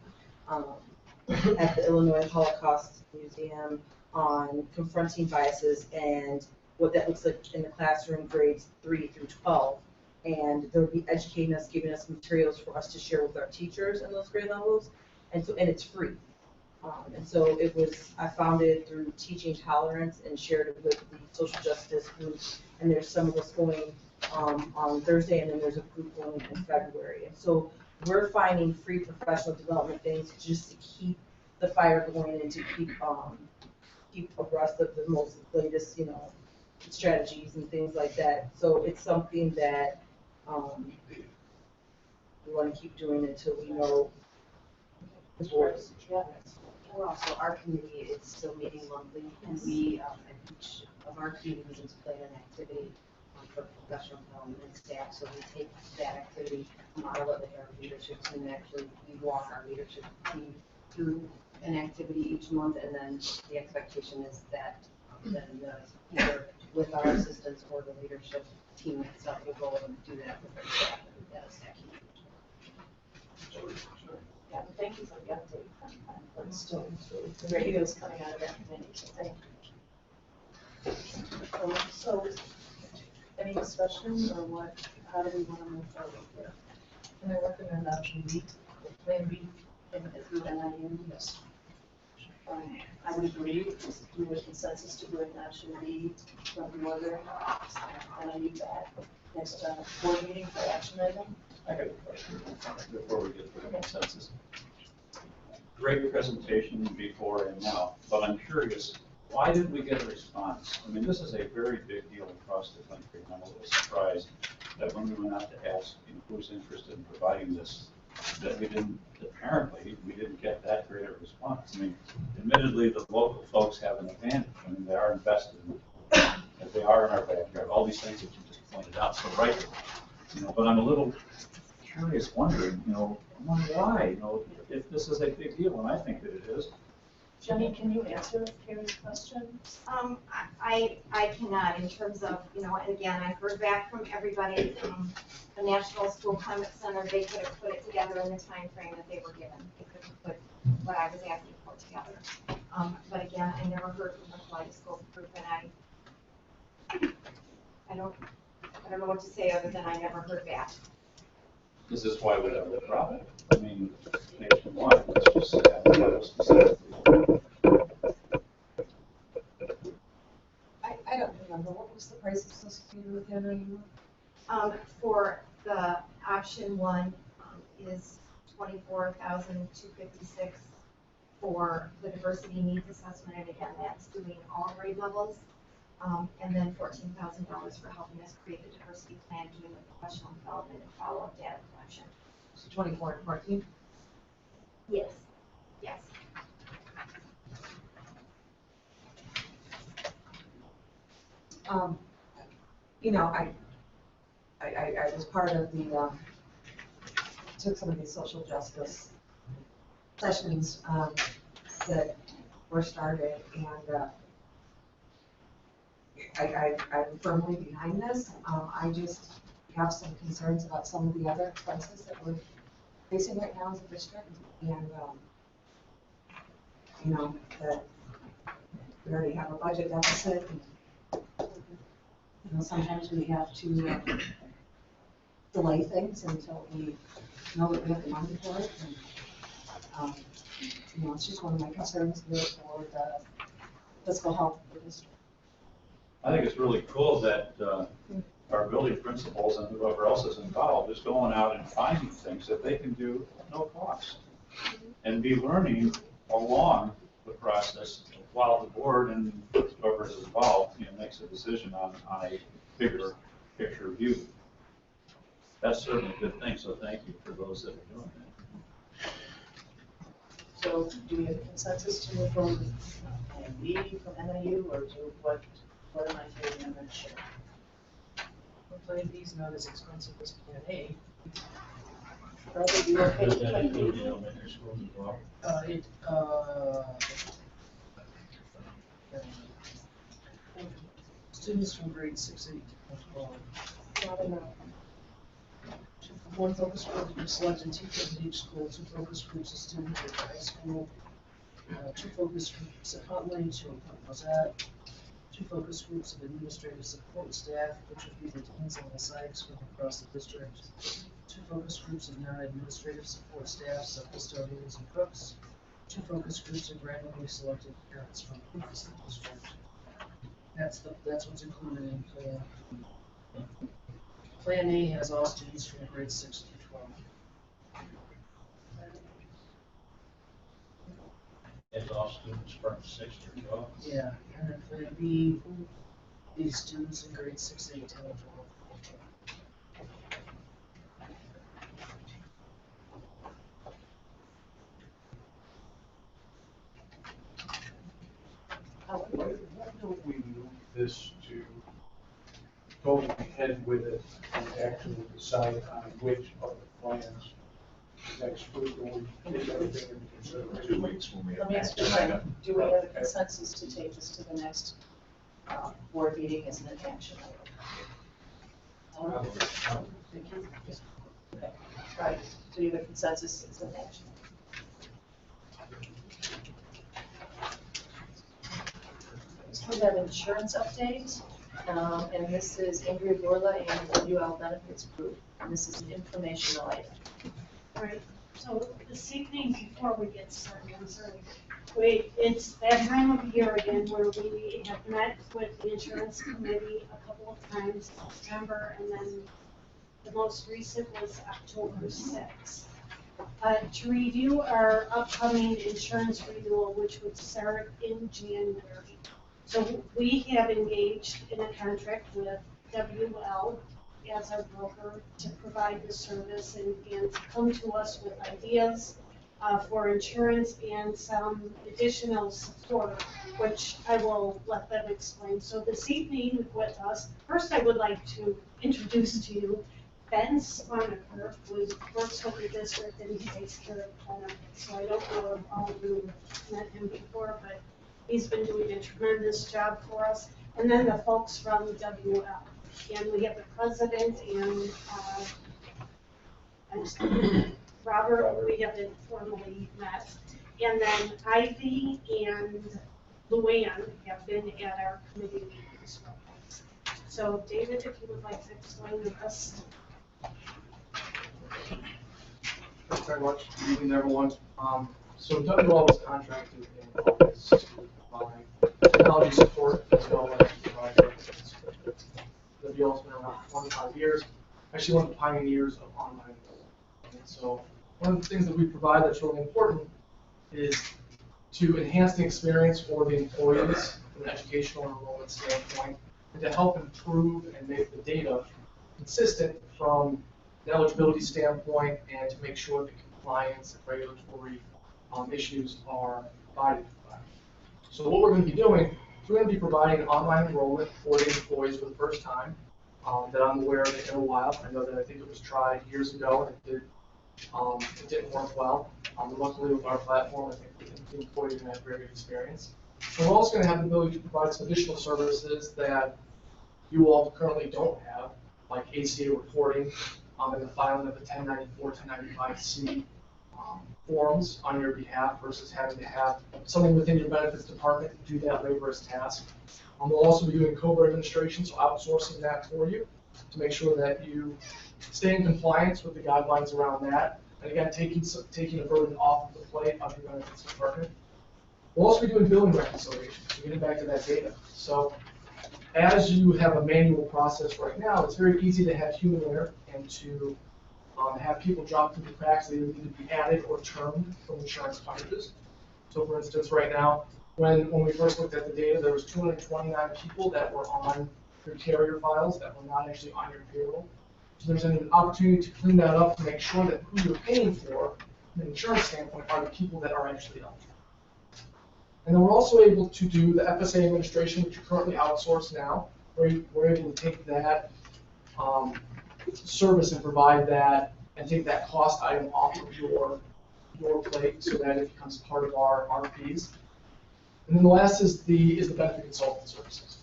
S4: at the Illinois Holocaust Museum on confronting biases and what that looks like in the classroom, grades 3 through 12. And they'll be educating us, giving us materials for us to share with our teachers in those grade levels. And it's free. And so I found it through Teaching Tolerance and shared it with the social justice group. And there's some of us going on Thursday, and then there's a group going in February. And so we're finding free professional development things just to keep the fire going and to keep abreast of the most latest, strategies and things like that. So it's something that we want to keep doing until we know the boards.
S1: Yeah.
S5: We're also, our committee is still meeting monthly, and we, at each of our committee meetings, plan an activity for professional development staff. So we take that activity, our leadership team, and actually we walk our leadership team through an activity each month, and then the expectation is that then either with our assistants or the leadership team itself will go and do that with their staff and that is
S1: Yeah, but thank you for the update. But still, the radio's coming out of that committee, so thank you. So, any discussion or what? How do we want to move forward here?
S2: And I recommend option B, plan B.
S1: Through NIU, yes. I would agree, do a consensus to bring option B from Northern NIU back next board meeting for action item.
S10: I have a question before we get to the consensus. Great presentation before and now, but I'm curious, why didn't we get a response? I mean, this is a very big deal across the country, and I'm a little surprised that when we went out to ask who's interested in providing this, that apparently we didn't get that great a response. I mean, admittedly, the local folks have an advantage. I mean, they are invested in it, as they are in our backyard, all these things that you just pointed out so rightly. But I'm a little curious, wondering, why, if this is a big deal, and I think that it is.
S1: Jenny, can you answer Carrie's question?
S6: I cannot in terms of, and again, I heard back from everybody, the National School Climate Center, they could have put it together in the time frame that they were given. They could have put what I was asking for together. But again, I never heard from the Kaleidoscope group, and I don't know what to say other than I never heard back.
S10: This is why we have the problem. I mean, nationwide, it's just specifically.
S8: I don't remember, what was the price associated with NIU?
S6: For the option 1 is $24,256 for the diversity needs assessment, and again, that's doing all grade levels.
S12: And then $14,000 for helping us create the diversity plan, doing the professional development and follow-up data collection.
S8: So 24 and 14?
S12: Yes. Yes.
S8: You know, I was part of the, took some of these social justice sessions that were started, and I'm firmly behind this. I just have some concerns about some of the other expenses that we're facing right now as a district, and you know, that we already have a budget deficit, and you know, sometimes we have to delay things until we know that we have the money for it. And, you know, it's just one of my concerns here for the fiscal health of the district.
S10: I think it's really cool that our building principals and whoever else is involved is going out and finding things that they can do at no cost and be learning along the process while the board and whoever is involved, you know, makes a decision on a bigger picture view. That's certainly a good thing, so thank you for those that are doing that.
S1: So do we have a consensus to move forward with Plan B from NIU, or do what am I hearing? I'm not sure.
S2: Plan B is not as expensive as Plan A.
S1: Probably you okay
S10: Does
S1: with
S10: that
S1: Plan
S10: include
S1: B?
S10: the elementary schools as well?
S2: Students from grade 6, 8 to 12. One focus group will be selected and teachers at each school, 2 focus groups of students at the high school, 2 focus groups at Huntley, 2 at Rosette, 2 focus groups of administrative support staff, which would be the deans and the psychs from across the district, 2 focus groups of non-administrative support staff, so custodians and cooks, 2 focus groups of randomly selected parents from across the district. That's what's included in Plan. Plan A has all students from grade 6 through 12.
S10: It's all students from 6 to 12?
S2: Yeah, and then Plan B, these students in grade 6, 8, 10, and 12.
S9: Why don't we move this to go ahead with it and actually decide on which of the plans next week when we take everything into consideration?
S10: 2 weeks when we have.
S1: Let me ask you, Mike, do we have a consensus to take this to the next board meeting as an action item? Thank you. Okay. Right, so you have a consensus as an action. So we have insurance update, and this is Andrea Borla and the UL Benefits Group, and this is an informational item.
S13: All right, so this evening, before we get started, I'm sorry, it's that time of year again where we have met with the insurance committee a couple of times, September, and then the most recent was October 6th. To review our upcoming insurance renewal, which would start in January. So we have engaged in a contract with WL as our broker to provide the service and to come to us with ideas for insurance and some additional support, which I will let them explain. So this evening with us, first I would like to introduce to you Ben Swanaker, who works with the district and he takes care of benefits. So I don't know if all of you have met him before, but he's been doing a tremendous job for us. And then the folks from WL. And we have the president and Robert, we haven't formally met. And then Ivy and Luann have been at our committee meeting as well. So David, if you would like to explain the rest.
S14: Thanks very much. Good evening, everyone. So WL was contracted in August to provide technology support as well as provide services. WL's been around for 25 years, actually one of the pioneers of online. And so one of the things that we provide that's really important is to enhance the experience for the employees from an educational enrollment standpoint, and to help improve and make the data consistent from an eligibility standpoint and to make sure that compliance and regulatory issues are abided by. So what we're going to be doing is we're going to be providing online enrollment for the employees for the first time that I'm aware of in a while. I know that I think it was tried years ago and it didn't work well. Luckily with our platform, I think the employees are going to have a very good experience. And we're also going to have the ability to provide some additional services that you all currently don't have, like ACA reporting and the filing of the 1094, 1095C forms on your behalf versus having to have someone within your benefits department do that laborious task. We'll also be doing COBRA administration, so outsourcing that for you to make sure that you stay in compliance with the guidelines around that. And again, taking a burden off of the plate of your benefits department. We'll also be doing billing reconciliation, so getting back to that data. So as you have a manual process right now, it's very easy to have human error and to have people drop through the cracks that either need to be added or termed from insurance coverages. So for instance, right now, when we first looked at the data, there was 229 people that were on your carrier files that were not actually on your payroll. So there's an opportunity to clean that up to make sure that who you're paying for, from an insurance standpoint, are the people that are actually eligible. And then we're also able to do the FSA administration, which you currently outsource now. We're able to take that service and provide that and take that cost item off of your plate so that it becomes part of our fees. And then the last is the benefit consultant services.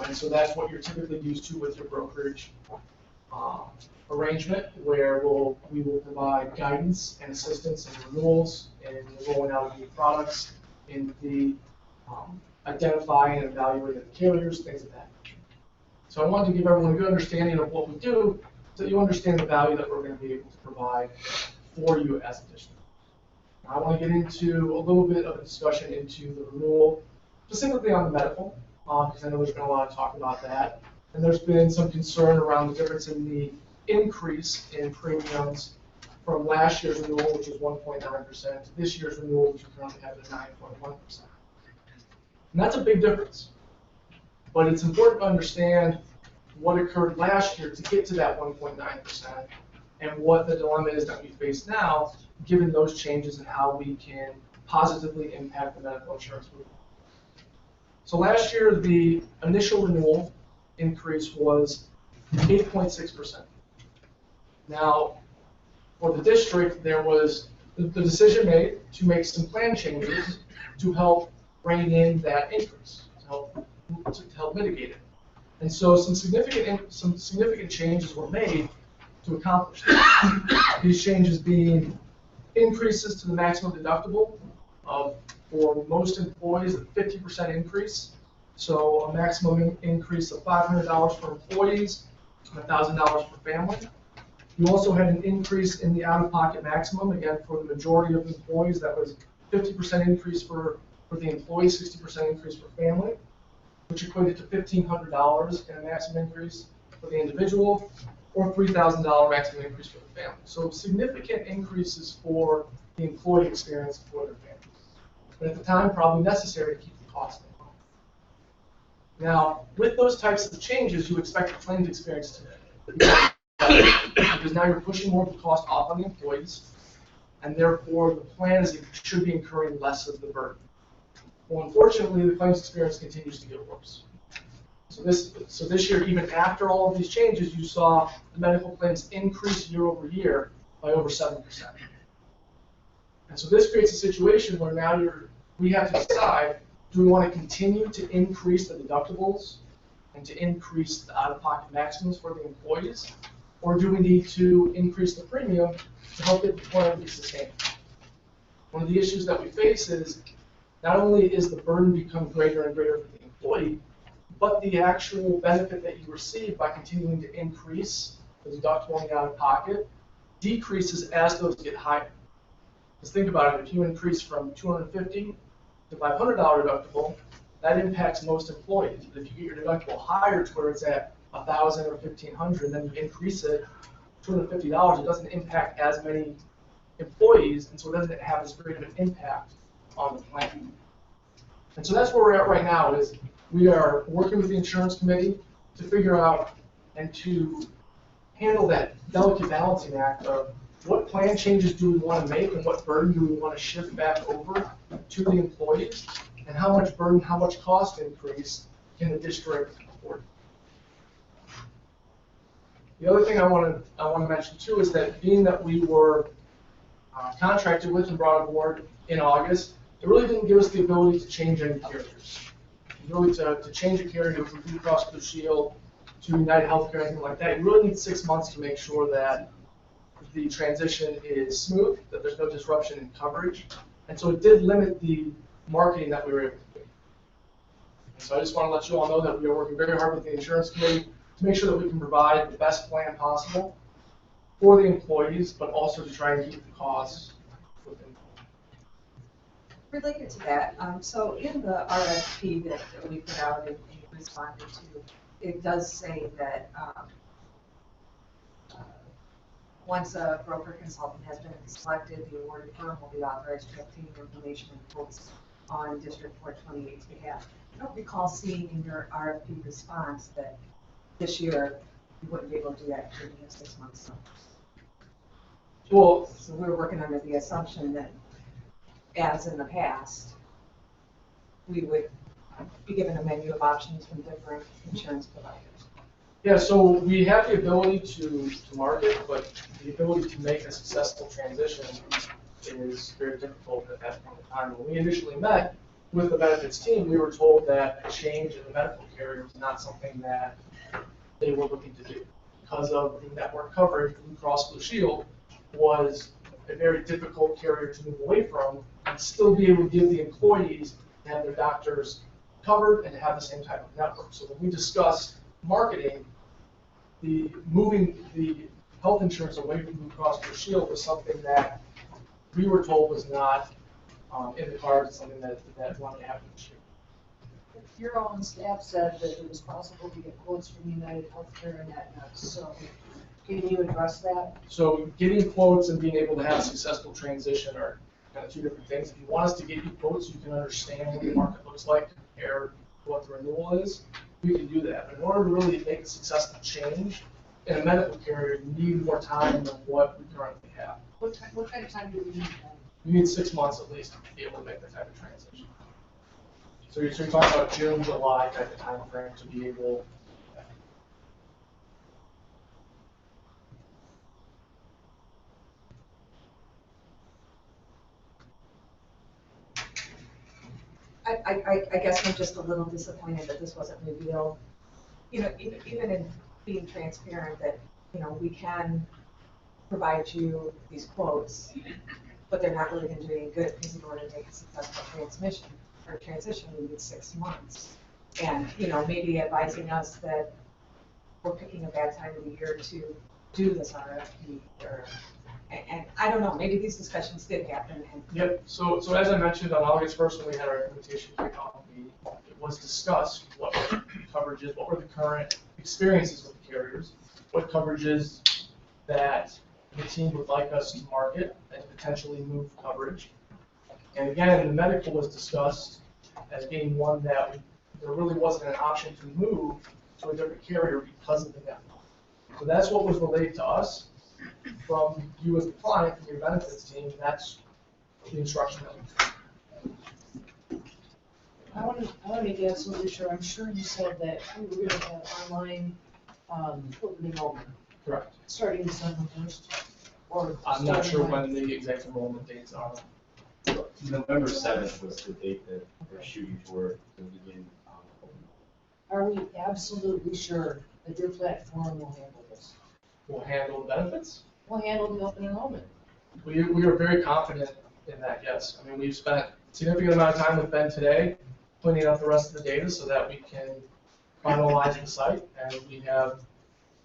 S14: And so that's what you're typically used to with your brokerage arrangement, where we will provide guidance and assistance in renewals and rolling out new products, in the identifying and evaluating the carriers, things of that nature. So I wanted to give everyone a good understanding of what we do so that you understand the value that we're going to be able to provide for you as a district. Now, I want to get into a little bit of a discussion into the renewal, specifically on the medical, because I know there's been a lot of talk about that. And there's been some concern around the difference in the increase in premiums from last year's renewal, which was 1.9%, to this year's renewal, which we currently have at 9.1%. And that's a big difference. But it's important to understand what occurred last year to get to that 1.9% and what the dilemma is that we face now, given those changes and how we can positively impact the medical insurance movement. So last year, the initial renewal increase was 8.6%. Now, for the district, there was the decision made to make some plan changes to help rein in that increase, to help mitigate it. And so some significant changes were made to accomplish that. These changes being increases to the maximum deductible for most employees, a 50% increase. So a maximum increase of $500 for employees and $1,000 for family. You also had an increase in the out-of-pocket maximum. Again, for the majority of employees, that was 50% increase for the employees, 60% increase for family, which equated to $1,500 in a maximum increase for the individual, or $3,000 maximum increase for the family. So significant increases for the employee experience for their families. But at the time, probably necessary to keep the cost down. Now, with those types of changes, you expect the claims experience to be because now you're pushing more of the cost off on the employees, and therefore the plan should be incurring less of the burden. Well, unfortunately, the claims experience continues to get worse. So this year, even after all of these changes, you saw the medical claims increase year over year by over 7%. And so this creates a situation where now we have to decide, do we want to continue to increase the deductibles and to increase the out-of-pocket maximums for the employees, or do we need to increase the premium to help the plan be sustainable? One of the issues that we face is not only is the burden become greater and greater for the employee, but the actual benefit that you receive by continuing to increase the deductible and the out-of-pocket decreases as those get higher. Because think about it, if you increase from $250 to $500 deductible, that impacts most employees. But if you get your deductible higher to where it's at $1,000 or $1,500, then you increase it $250, it doesn't impact as many employees, and so it doesn't have as great of an impact on the plan. And so that's where we're at right now, is we are working with the insurance committee to figure out and to handle that delicate balancing act of what plan changes do we want to make and what burden do we want to shift back over to the employees, and how much burden, how much cost increase can the district afford. The other thing I want to mention too is that being that we were contracted with and brought aboard in August, it really didn't give us the ability to change any carriers. Really to change a carrier from Blue Cross Blue Shield to United Healthcare, anything like that, you really need 6 months to make sure that the transition is smooth, that there's no disruption in coverage. And so it did limit the marketing that we were able to do. And so I just want to let you all know that we are working very hard with the insurance committee to make sure that we can provide the best plan possible for the employees, but also to try and keep the costs within.
S8: Related to that, so in the RFP that we put out and responded to, it does say that once a broker consultant has been selected, the awarded firm will be authorized to obtain information and quotes on District 428's behalf. I don't recall seeing in your RFP response that this year you wouldn't be able to do that in 6 months.
S14: Well,
S8: so we're working under the assumption that, as in the past, we would be given a menu of options from different insurance providers.
S14: Yeah, so we have the ability to market, but the ability to make a successful transition is very difficult at that point in time. When we initially met with the benefits team, we were told that a change in the medical carrier was not something that they were looking to do. Because of the network coverage, Blue Cross Blue Shield was a very difficult carrier to move away from and still be able to give the employees to have their doctors covered and to have the same type of network. So when we discussed marketing, moving the health insurance away from Blue Cross Blue Shield was something that we were told was not in the cards, something that wanted to happen this year.
S2: Your own staff said that it was possible to get quotes from United Healthcare and Aetna, so can you address that?
S14: So getting quotes and being able to have a successful transition are kind of two different things. If you want us to get you quotes, you can understand what the market looks like, compare what the renewal is, we can do that. But in order to really make a successful change in a medical carrier, you need more time than what we currently have.
S2: What kind of time do we need?
S14: You need 6 months at least to be able to make that type of transition. So you're talking about June, July type of time frame to be able.
S8: I guess I'm just a little disappointed that this wasn't revealed. You know, even in being transparent that, you know, we can provide you these quotes, but they're not really going to do any good because in order to make a successful transition, we need 6 months. And, you know, maybe advising us that we're picking a bad time of the year to do this RFP and I don't know, maybe these discussions did happen.
S14: Yep, so as I mentioned on August 1st when we had our implementation kickoff meeting, it was discussed what were coverages, what were the current experiences with the carriers, what coverages that the team would like us to market and potentially move coverage. And again, the medical was discussed as being one that there really wasn't an option to move to a different carrier because of the network. So that's what was relayed to us from you as the client, from your benefits team, and that's the instruction that we took.
S2: I want to make absolutely sure. I'm sure you said that we were going to have online open enrollment.
S14: Correct.
S2: Starting December 1st. Or
S14: I'm not sure when the exact enrollment dates are.
S10: November 7th was the date that we're shooting for to begin.
S2: Are we absolutely sure that your platform will handle this?
S14: Will handle the benefits?
S2: Will handle the open enrollment?
S14: We are very confident in that, yes. I mean, we've spent a significant amount of time with Ben today cleaning up the rest of the data so that we can finalize the site, and we have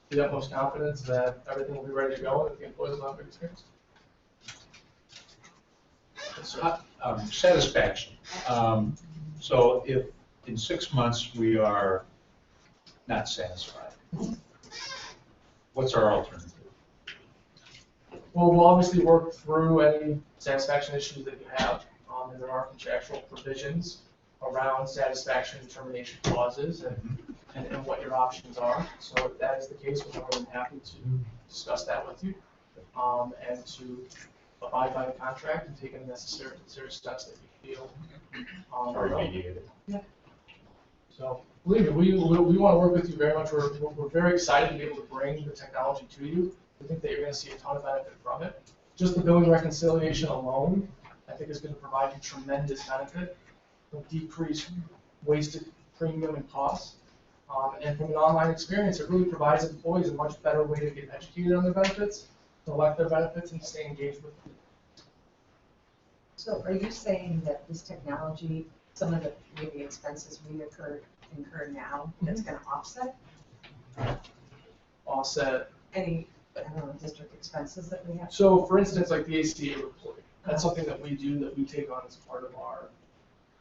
S14: the utmost confidence that everything will be ready to go and that the employees will have a good experience.
S15: Satisfaction. So if in 6 months we are not satisfied, what's our alternative?
S14: Well, we'll obviously work through any satisfaction issues that you have, and there are contractual provisions around satisfaction and termination clauses and what your options are. So if that is the case, we're more than happy to discuss that with you, and to abide by the contract and take any necessary steps that you feel.
S15: Or remediated.
S14: Yeah. So believe me, we want to work with you very much. We're very excited to be able to bring the technology to you. We think that you're going to see a ton of benefit from it. Just the billing reconciliation alone, I think, is going to provide you tremendous benefit. It'll decrease wasted premium and costs. And from an online experience, it really provides employees a much better way to get educated on their benefits, to elect their benefits, and stay engaged with them.
S8: So are you saying that this technology, some of the maybe expenses we incur now, that's gonna offset
S14: Offset.
S8: any, I don't know, district expenses that we have?
S14: So for instance, like the ACA report, that's something that we do, that we take on as part of our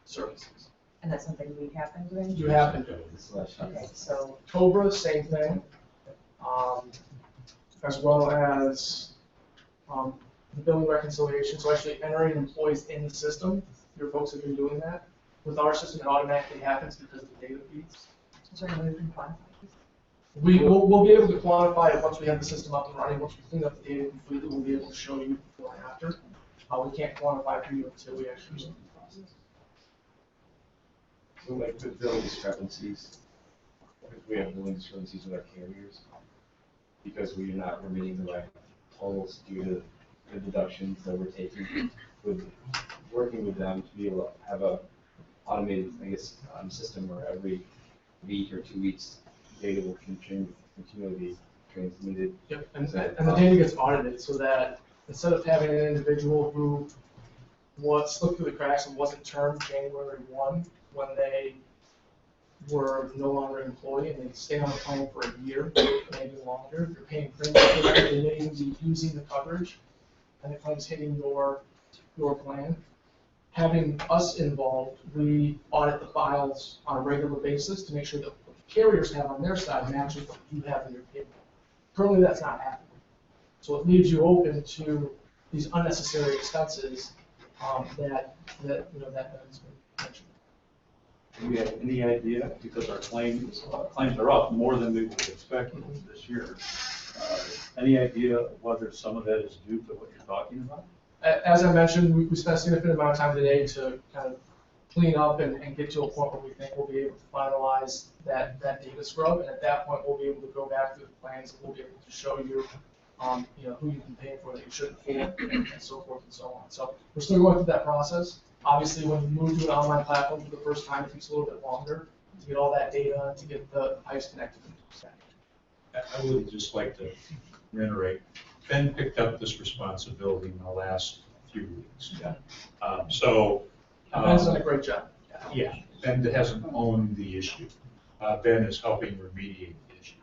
S14: services.
S8: And that's something we have been doing?
S14: You have been doing
S8: this. Okay, so.
S14: Cobra, same thing. As well as the billing reconciliation, so actually entering employees in the system. Your folks have been doing that. With our system, it automatically happens because the data feeds.
S8: Is there any way we can quantify this?
S14: We'll be able to quantify it once we have the system up and running. Once we clean up the data completely, we'll be able to show you before and after. We can't quantify for you until we actually start the process.
S16: So like with billing discrepancies, if we have billing discrepancies with our carriers, because we're not remitting the right totals due to the deductions that we're taking, with working with them to be able to have a automated, I guess, system where every week or 2 weeks, data will continually be transmitted.
S14: Yep, and the data gets audited so that instead of having an individual who slipped through the cracks and wasn't termed January 1 when they were no longer an employee and they stay on the plan for a year, maybe longer, you're paying premium for that, they may even be using the coverage, and the claim's hitting your plan. Having us involved, we audit the files on a regular basis to make sure that what the carriers have on their side matches what you have in your paper. Currently, that's not happening. So it leaves you open to these unnecessary expenses that has been mentioned.
S10: Do we have any idea, because our claims are up more than we would expect this year, any idea whether some of that is due to what you're talking about?
S14: As I mentioned, we spent a significant amount of time today to kind of clean up and get to a point where we think we'll be able to finalize that data scrub, and at that point, we'll be able to go back to the plans, and we'll be able to show you, who you've been paying for that you shouldn't pay, and so forth and so on. So we're still going through that process. Obviously, when you move to an online platform for the first time, it takes a little bit longer to get all that data, to get the pipes connected.
S15: I would just like to reiterate, Ben picked up this responsibility in the last few weeks.
S14: Yeah.
S15: Ben's
S14: done a great job.
S15: Yeah, Ben hasn't owned the issue. Ben is helping remediate the issue.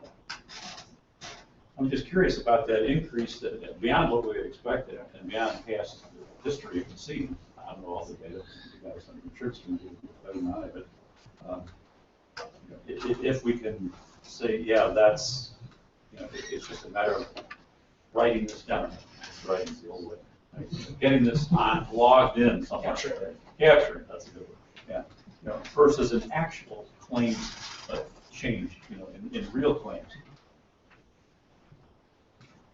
S10: I'm just curious about that increase that beyond what we had expected and beyond past history of the scene. I don't know all the data, you guys on your church can do better than I, but if we can say, yeah, that's, it's just a matter of writing this down, writing the old way. Right? Getting this logged in somewhere. Capturing, that's a good word. Yeah. Versus an actual claims change, in real claims.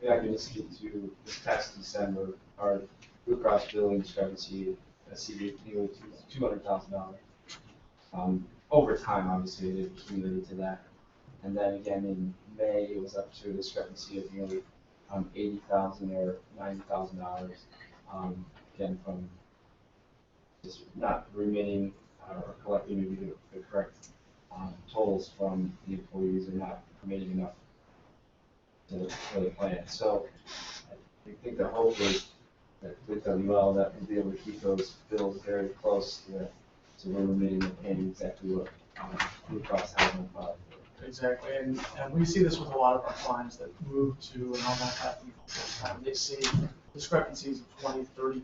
S16: Yeah, I can just speak to this past December, our Blue Cross billing discrepancy exceeded nearly $200,000. Over time, obviously, it accumulated to that. And then again, in May, it was up to a discrepancy of nearly $80,000 or $90,000. Again, from just not remitting or collecting maybe the correct totals from the employees, or not remitting enough for the plan. So I think the hope is that with WL that we'll be able to keep those bills very close to when remitting and paying exactly what Blue Cross has on file.
S14: Exactly, and we see this with a lot of our clients that move to an online platform for the first time. They see discrepancies of 20, 30+%.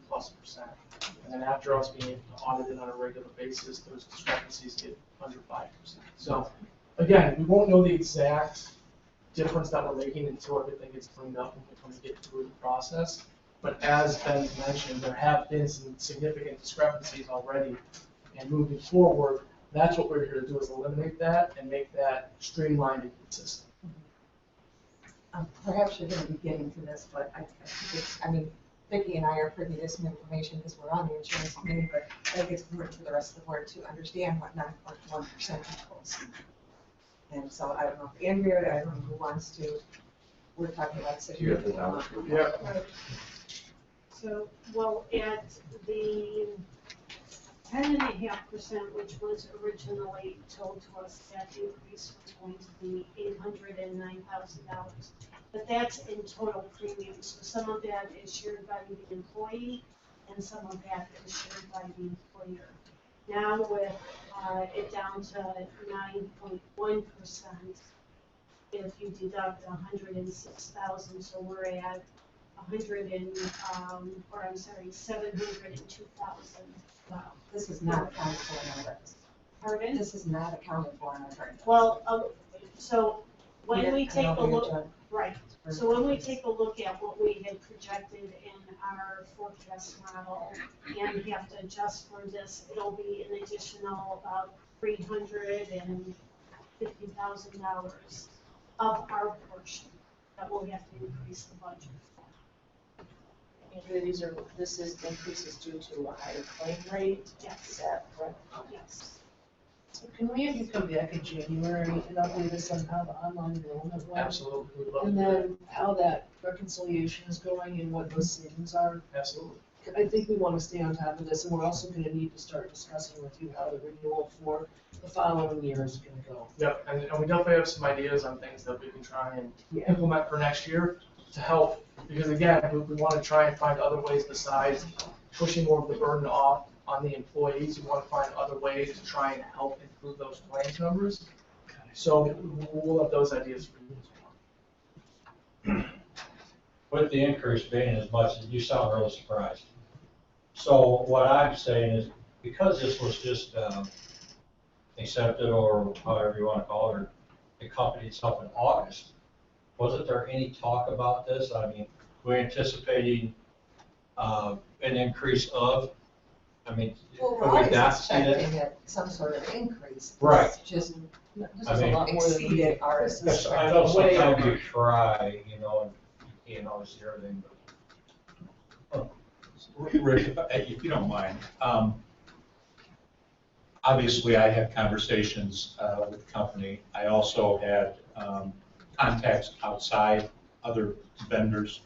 S14: And then after us being able to audit it on a regular basis, those discrepancies get under 5%. So again, we won't know the exact difference that we're making until everything gets cleaned up and we kind of get through the process. But as Ben mentioned, there have been some significant discrepancies already And moving forward, that's what we're here to do, is eliminate that and make that streamlined and consistent.
S8: Perhaps you're gonna be getting to this, but I think it's, I mean, Vicki and I are privy to some information because we're on the insurance committee, but I think it's important for the rest of the board to understand what 9.1% equals. And so I don't know if Andrea, I don't know who wants to, we're talking about sitting.
S14: Yeah.
S13: So, well, at the 10.5%, which was originally told to us, that increase was going to be $809,000. But that's in total premium, so some of that is shared by the employee, and some of that is shared by the employer. Now with it down to 9.1%, if you deduct 106,000, so we're at 702,000.
S8: Wow, this is not accounted for in our records.
S13: Pardon?
S8: This is not accounted for in our records.
S13: Well, so when
S8: Yeah,
S13: we
S8: I
S13: take
S8: know
S13: a
S8: where you're
S13: look,
S8: done.
S13: right, so when we take a look at what we had projected in our forecast model and have to adjust for this, it'll be an additional about $350,000 of our portion that we'll have to increase the budget.
S2: Andrea, this is increases due to a higher claim rate?
S13: Yes.
S2: Is that correct?
S13: Yes.
S2: So can we have you come back in January and update us on how the online enrollment went?
S14: Absolutely. We'd love
S2: And
S14: to.
S2: then how that reconciliation is going and what those savings are?
S14: Absolutely.
S2: I think we want to stay on top of this, and we're also going to need to start discussing with you how the renewal for the following year is going to go.
S14: Yep, and we definitely have some ideas on things that we can try and
S2: Yeah.
S14: implement for next year to help. Because again, we want to try and find other ways besides pushing more of the burden off on the employees. We want to find other ways to try and help improve those claims numbers. So we'll have those ideas for you as well.
S15: With the increase being as much, you sound really surprised. So what I'm saying is, because this was just accepted, or however you want to call it, or the company itself in August, wasn't there any talk about this? I mean, we're anticipating an increase of, I mean,
S8: Well,
S15: could
S8: we're
S15: we
S8: always
S15: not see
S8: expecting
S15: that?
S8: some sort of increase.
S15: Right.
S8: It's just
S2: This
S15: I
S2: is a
S15: mean,
S2: lot more than we
S8: exceeded our
S2: This is
S15: I know
S2: way
S15: sometimes
S2: over.
S15: you try, you know, and you can't always see everything, but. Rick, if you don't mind, obviously I had conversations with the company. I also had contacts outside, other vendors,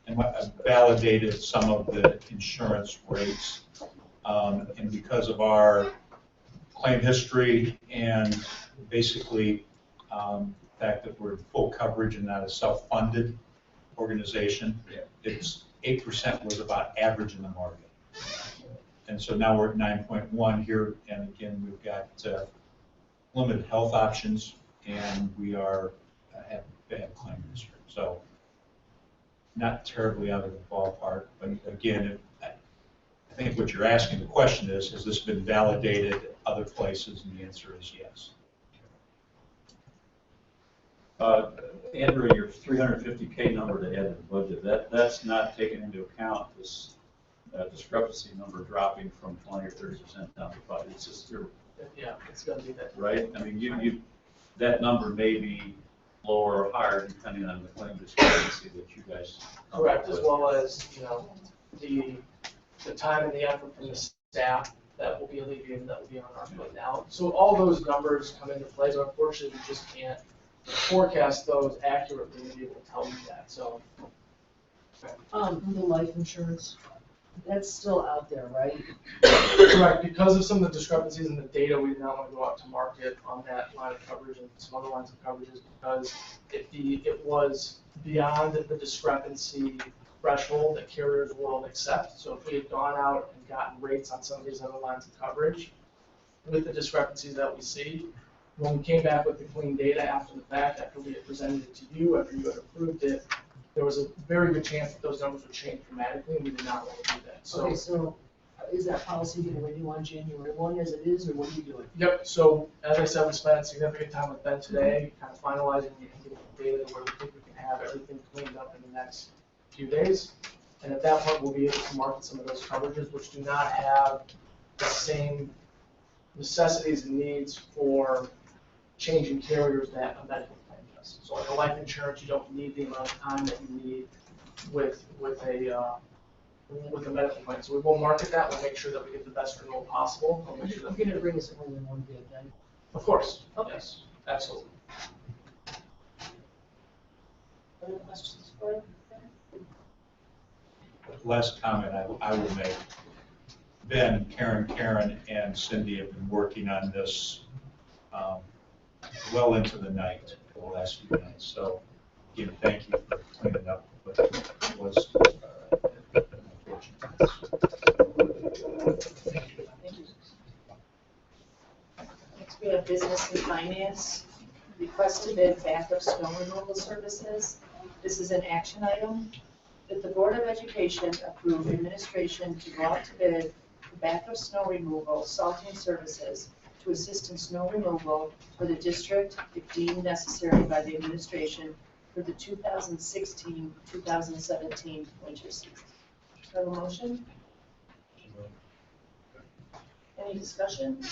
S15: and validated some of the insurance rates. And because of our claim history and basically the fact that we're full coverage and not a self-funded organization, it's 8% was about average in the market. And so now we're at 9.1 here, and again, we've got limited health options, and we are have bad claim history. So not terribly out of the ballpark, but again, I think what you're asking, the question is, has this been validated at other places? And the answer is yes.
S10: Andrew, your 350K number to add to the budget, that's not taking into account this discrepancy number dropping from 20 or 30% down to 5. It's just,
S14: Yeah, it's going to be that.
S10: right? I mean, that number may be lower or higher depending on the claim discrepancy that you guys.
S14: Correct, as well as, you know, the time and the effort from the staff that will be alleviated, that will be on our foot now. So all those numbers come into play, but unfortunately, we just can't forecast those accurately and be able to tell you that, so.
S2: The life insurance, that's still out there, right?
S14: Correct, because of some of the discrepancies in the data, we did not want to go out to market on that line of coverage and some other lines of coverages because it was beyond the discrepancy threshold that carriers will accept. So if we had gone out and gotten rates on some of these other lines of coverage with the discrepancies that we see, when we came back with the clean data after the fact, after we had presented it to you, after you had approved it, there was a very good chance that those numbers would change dramatically, and we did not want to do that. So,
S2: Okay, so is that policy going to renew on January 1 as it is, or what are you doing?
S14: yep, so as I said, we spent significant time with Ben today, kind of finalizing and getting the data to where we think we can have everything cleaned up in the next few days. And at that point, we'll be able to market some of those coverages which do not have the same necessities and needs for changing carriers that a medical plan does. So like a life insurance, you don't need the amount of time that you need with a medical plan. So we will market that, we'll make sure that we get the best renewal possible. We'll make sure
S2: I'm
S14: that,
S2: gonna bring us only one bid then.
S14: of course,
S2: Okay.
S14: yes, absolutely.
S2: Other questions for you?
S15: Last comment I will make. Ben, Karen, and Cindy have been working on this well into the night, the last few nights. So, again, thank you for cleaning up what was unfortunate.
S1: Next, we have business and finance. Request to bid backup snow removal services. This is an action item. That the Board of Education approve administration to go out to bid for backup snow removal, salting services to assist in snow removal for the district if deemed necessary by the administration for the 2016-2017 winter season. Do I have a motion? Any discussion?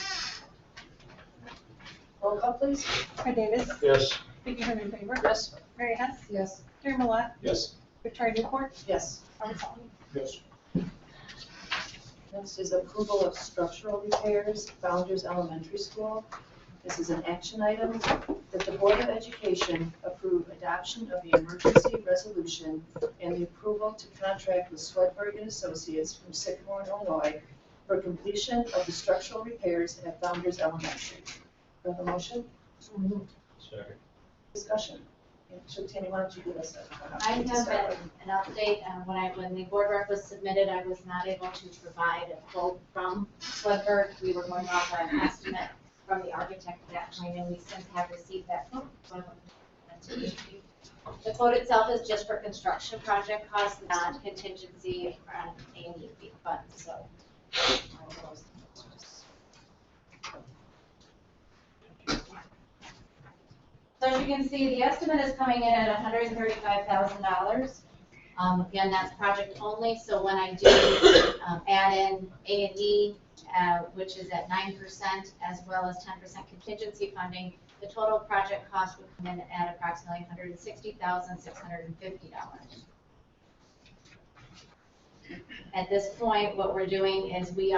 S1: Roll call, please.
S13: Craig Davis.
S9: Yes.
S13: Vicky Herbert in favor.
S1: Yes.
S13: Mary Hess.
S2: Yes.
S13: Terry Millet.
S9: Yes.
S13: Victoria Newport.
S1: Yes.
S13: Howard Sullivan.
S9: Yes.
S1: Next is approval of structural repairs, Founders Elementary School. This is an action item that the Board of Education approve adoption of the emergency resolution and the approval to contract with Swedberg and Associates from Sycamore, Illinois for completion of the structural repairs at Founders Elementary. Do I have a motion?
S10: Second.
S1: Discussion. So Tammy, why don't you give us an
S12: I
S1: update to
S12: have
S1: start with?
S12: an update. When the board rec was submitted, I was not able to provide a quote from Swedberg. We were going off an estimate from the architect at that point, and we since have received that quote. So I hope that's an issue. The quote itself is just for construction project costs, not contingency on A&E funds, so. So as you can see, the estimate is coming in at $135,000. Again, that's project only, so when I do add in A&E, which is at 9%, as well as 10% contingency funding, the total project cost would come in at approximately $160,650. At this point, what we're doing is we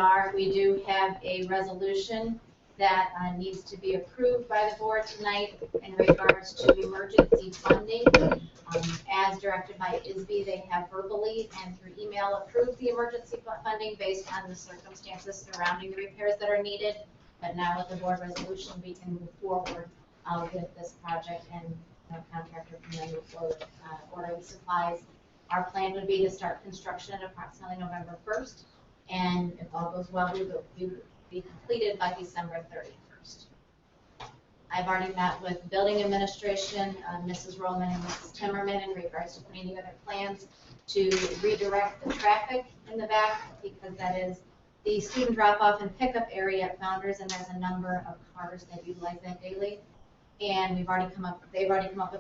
S12: do have a resolution that needs to be approved by the board tonight in regards to emergency funding. As directed by ISB, they have verbally and through email approved the emergency funding based on the circumstances surrounding the repairs that are needed. But now with the board resolution, we can move forward with this project and contractor can then move forward ordering supplies. Our plan would be to start construction at approximately November 1st, and if all goes well, we will be completed by December 31st. I've already met with building administration, Mrs. Roman and Mrs. Timmerman in regards to putting together plans to redirect the traffic in the back, because that is the student drop-off and pickup area at Founders, and there's a number of cars that utilize that daily. And they've already come up with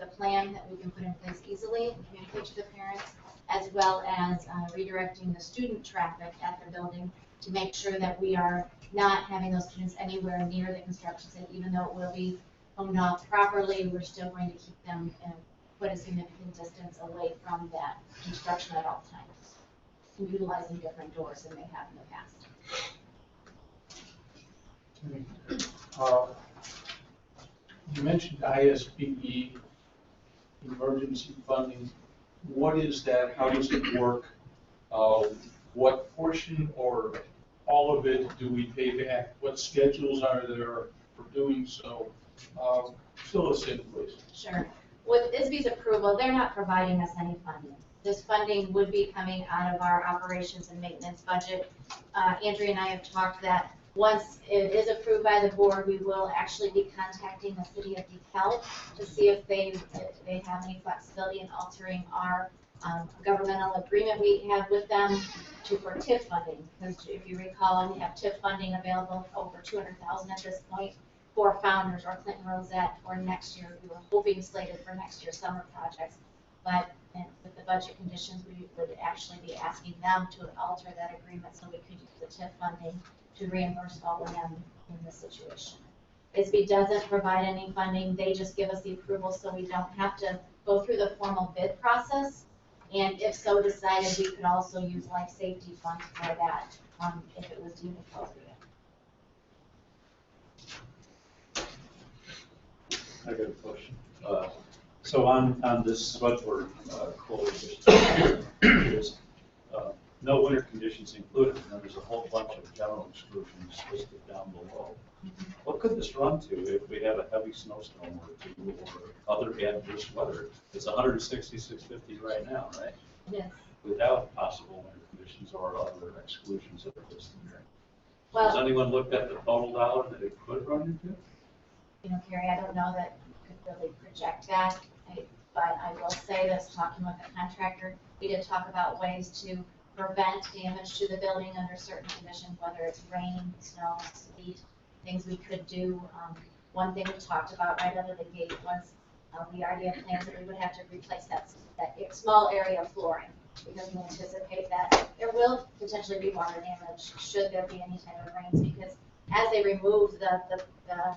S12: a plan that we can put in place easily and communicate to the parents, as well as redirecting the student traffic at the building to make sure that we are not having those students anywhere near the construction site. Even though it will be owned off properly, we're still going to keep them quite a significant distance away from that construction at all times, utilizing different doors than they have in the past.
S9: You mentioned ISBE, emergency funding. What is that? How does it work? What portion or all of it do we pay back? What schedules are there for doing so? Fill us in, please.
S12: Sure. With ISB's approval, they're not providing us any funding. This funding would be coming out of our operations and maintenance budget. Andrea and I have talked that once it is approved by the board, we will actually be contacting the city of DeKalb to see if they have any flexibility in altering our governmental agreement we have with them for TIF funding. Because if you recall, we have TIF funding available over $200,000 at this point for Founders or Clinton Rosette for next year. We were hoping slated for next year's summer projects, but with the budget conditions, we would actually be asking them to alter that agreement so we could use the TIF funding to to reimburse all of them in this situation. ISB doesn't provide any funding, they just give us the approval so we don't have to go through the formal bid process. And if so decided, we could also use life safety funds for that, if it was deemed appropriate.
S10: I got a question. So on this sweatboard quote, there's no winter conditions included, and then there's a whole bunch of general exclusions listed down below. What could this run to if we have a heavy snowstorm or two or other adverse weather? It's 166.50 right now, right?
S12: Yes.
S10: Without possible winter conditions or other exclusions that are listed here.
S12: Well,
S10: Has anyone looked at the total dollar that it could run into?
S12: you know, Carrie, I don't know that you could really project that, but I will say this, talking with the contractor, we did talk about ways to prevent damage to the building under certain conditions, whether it's rain, snow, sleet, things we could do. One thing we talked about right out of the gate was we already have plans that we would have to replace that small area of flooring, because we anticipate that there will potentially be water damage should there be any type of rains, because as they remove the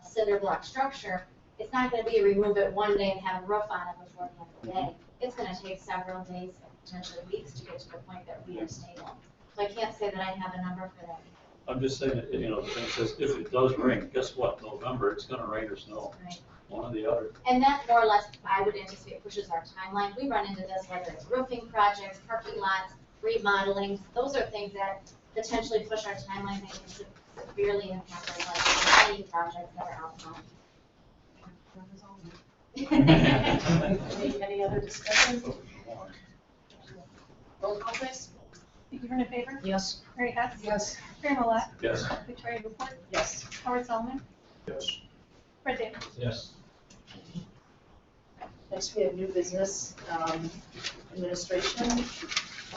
S12: cinder block structure, it's not going to be remove it one day and have a roof on it before the end of the day. It's going to take several days, potentially weeks, to get to the point that we are stable. So I can't say that I have a number for that.
S10: I'm just saying, that, you know, the thing says, if it does rain, guess what? November, it's gonna rain or snow.
S12: Right.
S10: One or the other.
S12: And that more or less, I would anticipate, pushes our timeline. We run into this, whether it's roofing projects, parking lots, remodeling. Those are things that potentially push our timeline and can severely impact our budget, any projects that are outbound.
S2: Any other discussion? Roll call, please.
S13: Vicky Bernard-Faber?
S2: Yes.
S13: Mary Hess?
S2: Yes.
S13: Mary Millette?
S10: Yes.
S13: Victoria Newport?
S2: Yes.
S13: Howard Solomon?
S9: Yes.
S13: Fred Davis?
S10: Yes.
S1: Next, we have new business administration.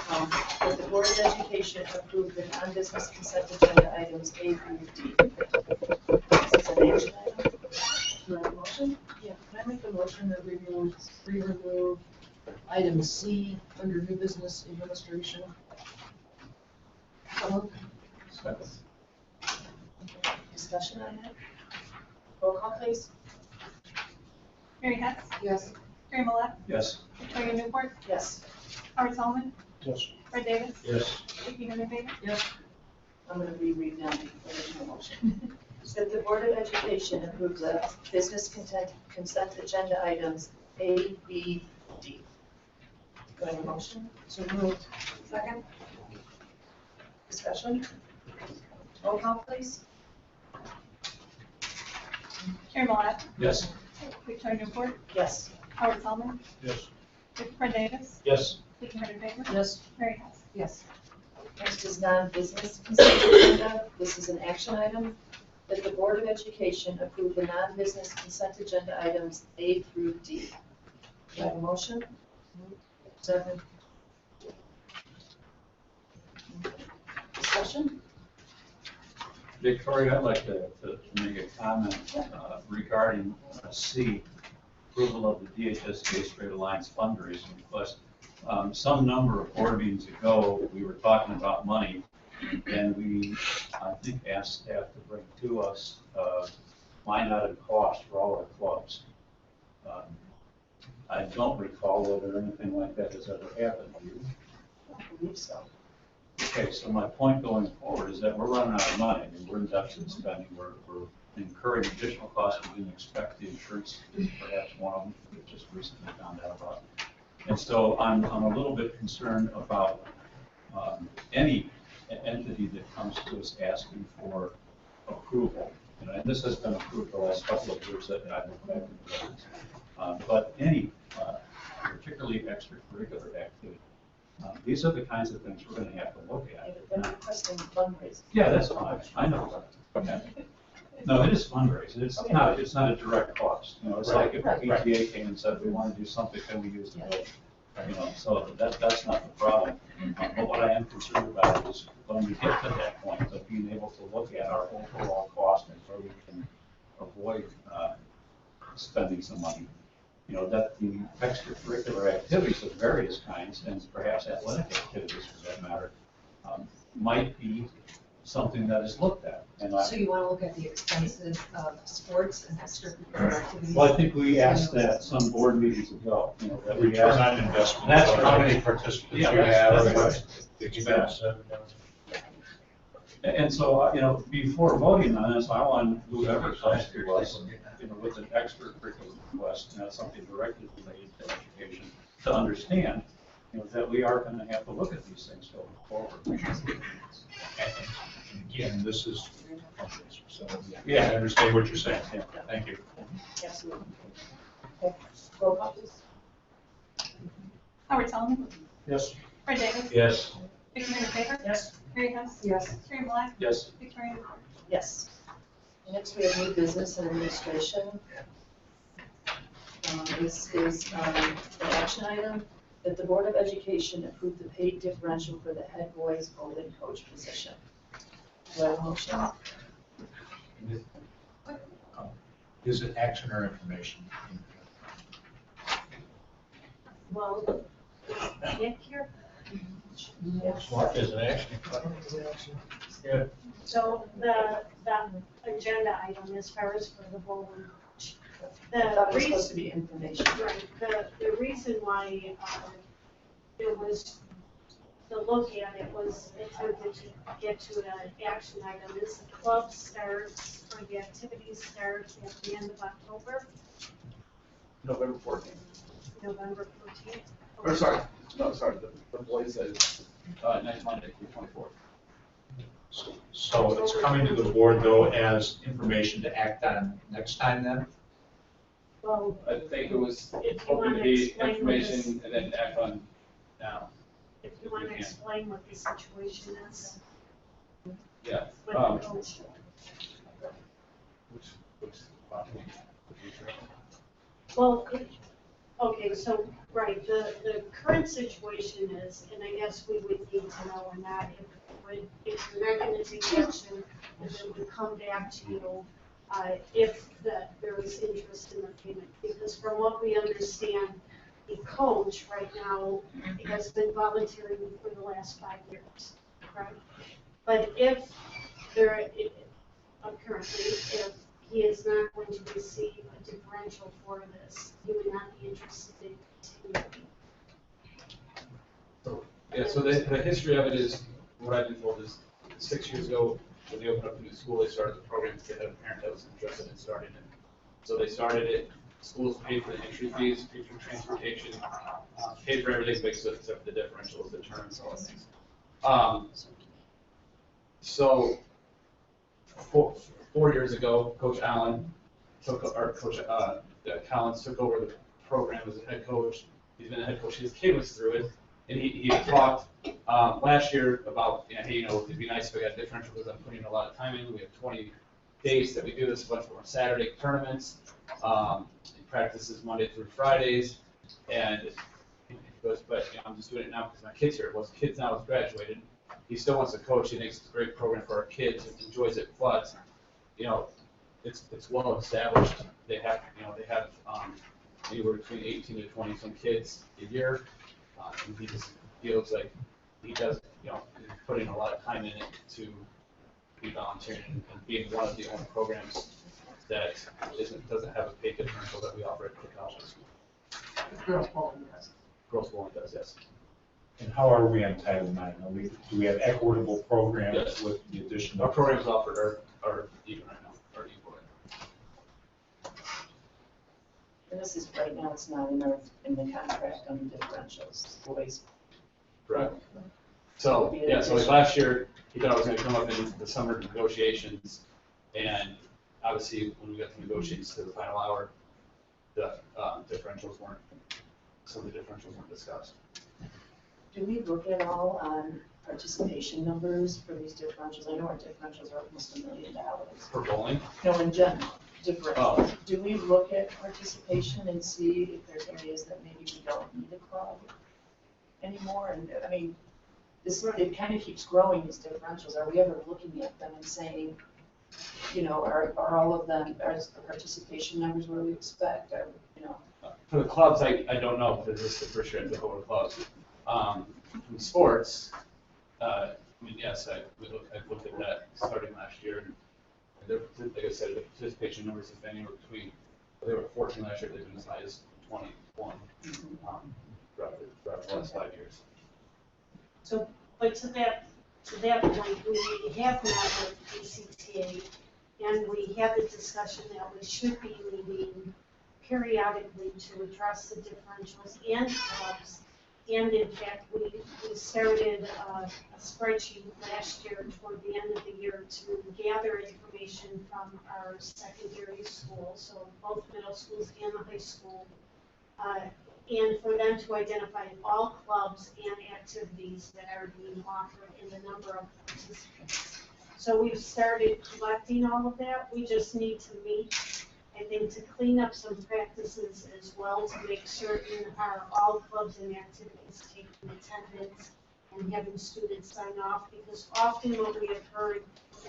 S1: That the Board of Education approve the non-business consent agenda items A through D. This is an action item. Do I have a motion?
S2: Yeah, can I make a motion that we remove item C under new business administration?
S1: Discussion on that? Roll call, please.
S13: Mary Hess?
S2: Yes.
S13: Mary Millette?
S10: Yes.
S13: Victoria Newport?
S1: Yes.
S13: Howard Solomon?
S9: Yes.
S13: Fred Davis?
S10: Yes.
S13: Vicky Bernard-Faber?
S2: Yes.
S1: I'm going to reread now the original motion. That the Board of Education approve the business consent agenda items A, B, D. Do I have a motion?
S2: So moved.
S1: Second. Discussion? Roll call, please.
S13: Mary Millette?
S10: Yes.
S13: Victoria Newport?
S1: Yes.
S13: Howard Solomon?
S9: Yes.
S13: Fred Davis?
S10: Yes.
S13: Vicky Bernard-Faber?
S2: Yes.
S13: Mary Hess?
S2: Yes.
S1: Next is non-business consent agenda. This is an action item. That the Board of Education approve the non-business consent agenda items A through D. Do I have a motion? Second. Discussion?
S10: Victoria, I'd like to make a comment regarding C, approval of the DHS Gay Straight Alliance fundraising request. Some number of board meetings ago, we were talking about money, and we, I think, asked staff to bring to us line item cost for all our clubs. I don't recall whether anything like that has ever happened. Do you?
S1: I believe so.
S10: Okay, so my point going forward is that we're running out of money. I mean, we're in deficit spending. We're incurring additional costs we didn't expect. The insurance is perhaps one of them we just recently found out about. And so I'm a little bit concerned about any entity that comes to us asking for approval. You know, and this has been approved the last couple of years that I've looked back in the records. But any particularly extracurricular activity, these are the kinds of things we're going to have to look at.
S1: They're requesting fundraising.
S10: Yeah, that's fine. I know. Okay. No, it is fundraising. It's not a direct cost. You know, it's like if the PTA came and said, we want to do something, can we use the building? You know, so that's not the problem. But what I am concerned about is when we get to that point of being able to look at our overall cost and where we can avoid spending some money. You know, that the extracurricular activities of various kinds, and perhaps athletic activities for that matter, might be
S15: something that is looked at. And
S4: So you want to look at the expenses of sports and extracurricular activities?
S15: well, I think we asked that some board meetings ago, you know, that we
S3: Return
S15: asked.
S3: on investment.
S15: That's
S3: How
S15: right.
S3: many participants you
S15: Yeah,
S3: have,
S15: that's
S3: what's the expense.
S15: And so, you know, before voting on this, I want whoever comes to us, you know, with an extracurricular request, you know, something directly related to education, to understand, you know, that we are gonna have to look at these things going forward.
S3: Again, this is, so,
S15: Yeah.
S3: I understand what you're saying.
S15: Yeah, thank you.
S1: Absolutely. Okay, roll call please.
S17: Howard Solomon,
S3: Yes.
S17: Fred Davis,
S3: Yes.
S17: Victor Favor,
S1: Yes.
S17: Mary Hess,
S4: Yes.
S17: Terry Black,
S15: Yes.
S17: Victoria Nuland.
S1: Yes. Next, we have new business and administration. This is an action item that the Board of Education approve the pay differential for the head boys bowling coach position. Do I have a motion?
S3: Is it action or information?
S13: Well, Nick here.
S3: What is an action? Yeah.
S13: So the agenda item as far as for the bowling coach.
S1: I thought it was
S13: The
S1: supposed to
S13: reason,
S1: be information.
S13: right, the reason why it was, to look at it was attempted to get to an action item is the club starts, or the activities start at the end of October,
S14: November 14th.
S13: November 14th.
S14: Or sorry, no, sorry, the boys is, next Monday, the 24th.
S15: So it's coming to the board though as information to act on next time then?
S13: Well,
S14: I think it was
S13: if you
S14: hoping
S13: want
S14: to
S13: to
S14: be
S13: explain what this,
S14: information and then act on now.
S13: if you want to explain what the situation is
S14: Yeah.
S13: with the coach. Well, okay, so, right, the current situation is, and I guess we would need to know or not, if you're not gonna take action, and then we come back to you, if there is interest in the payment. Because from what we understand, the coach right now has been volunteering for the last 5 years, right? But if currently, if he is not going to receive a differential for this, he would not be interested in continuing.
S14: Yeah, so the history of it is, what I've been told is, 6 years ago, when they opened up the new school, they started the program to get a parent that was interested in starting it. So they started it, schools paid for the entry fees, paid for transportation, paid for everything except for the differentials, the terms, all those things. So, 4 years ago, Coach Allen took, or Coach Collins took over the program as a head coach. He's been a head coach. His kid was through it, and he talked last year about, hey, you know, it'd be nice if we got a differential because I'm putting a lot of time in. We have 20 days that we do this, a bunch of our Saturday tournaments. Practices Monday through Fridays, and he goes, but you know, I'm just doing it now because my kid's here. Well, his kid's now has graduated. He still wants to coach. He thinks it's a great program for our kids and enjoys it, but you know, it's well established. They have anywhere between 18 to 20 some kids a year. And he just feels like he does, you know, putting a lot of time in it to be volunteering and being one of the only programs that doesn't have a pay differential that we offer at Cook High School.
S2: Girls bowling, yes.
S14: Girls bowling does, yes.
S15: And how are we on Title IX? Do we have equitable programs
S14: Yes.
S15: with the addition
S14: Our
S15: of?
S14: programs offered are even right now, are equal.
S1: And this is, right now, it's not in the contract on the differentials, boys.
S14: Correct. So, yeah, so like last year, he thought it was gonna come up in the summer negotiations, and obviously, when we got to negotiations to the final hour, the differentials weren't, some of the differentials weren't discussed.
S1: Do we look at all on participation numbers for these differentials? I know our differentials are almost $1 million.
S14: For bowling?
S1: No, in general, differentials.
S14: Oh.
S1: Do we look at participation and see if there's areas that maybe we don't need a club anymore? And, I mean, it kind of keeps growing, these differentials. Are we ever looking at them and saying, you know, are all of them, are the participation numbers where we expect, or, you know?
S14: For the clubs, I don't know, because this is the first year at the whole clubs. In sports,
S17: I mean, yes, I've looked at that starting last year, and there, like I said, the participation numbers have been anywhere between, they were 14 last year, they've been as high as 21 throughout the last 5 years.
S13: So, but to that point, we have met with PCTA, and we had the discussion that we should be meeting periodically to address the differentials and clubs. And in fact, we started a spreadsheet last year toward the end of the year to gather information from our secondary schools, so both middle schools and the high school, and for them to identify all clubs and activities that are being offered and the number of participants. So we've started collecting all of that. We just need to meet, I think, to clean up some practices as well, to make certain are all clubs and activities taking attendance and having students sign off, because often what we have heard,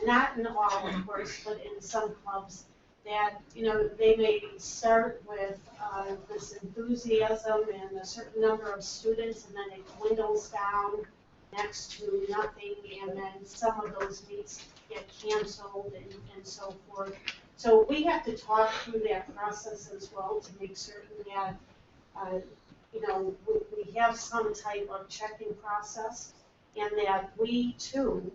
S13: not in all of course, but in some clubs, that, you know, they may start with this enthusiasm and a certain number of students, and then it dwindles down next to nothing, and then some of those meets get canceled and so forth. So we have to talk through that process as well to make certain that, you know, we have some type of checking process, and that we too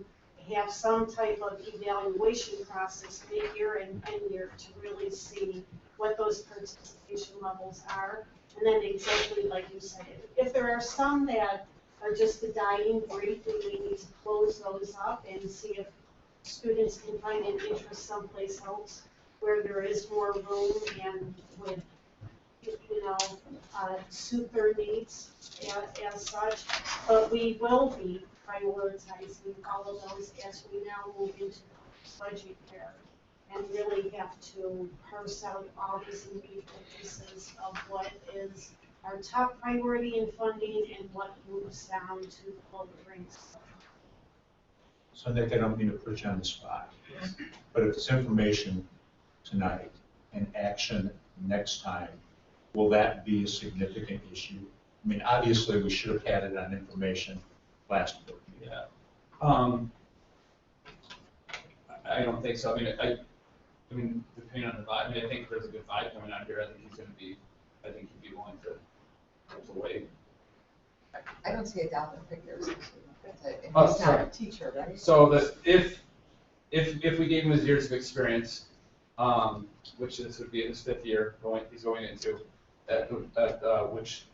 S13: have some type of evaluation process mid-year and end-year to really see what those participation levels are. And then exactly like you said, if there are some that are just a dying breed, then we need to close those up and see if students can find an interest someplace else where there is more room and with, you know, suit their needs as such. But we will be prioritizing all of those as we now move into the budget year, and really have to parse out all these individual pieces of what is our top priority in funding and what moves down to the lower ranks.
S15: So Nick, I don't mean to put you on the spot, but if it's information tonight and action next time, will that be a significant issue? I mean, obviously, we should have had it on information last board meeting.
S17: Yeah. I don't think so. I mean, depending on the vibe, I mean, I think there's a good vibe coming out here. I think he'd be willing to wait.
S8: I don't see a dollar figure. And
S14: Oh,
S8: he's not
S14: sorry.
S8: a teacher, right?
S14: So that if we gave him his years of experience, which this would be his 5th year he's going into, which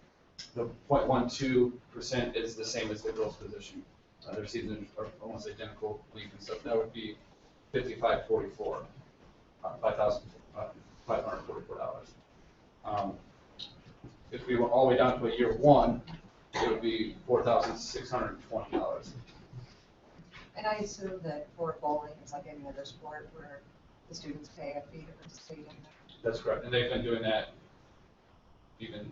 S14: the 0.12% is the same as the girls' position. Their seasons are almost identical league and stuff. That would be $5,544. If we went all the way down to a year 1, it would be $4,620.
S8: And I assume that for bowling, it's like any other sport where the students pay a fee to participate in that.
S14: That's correct, and they've been doing that even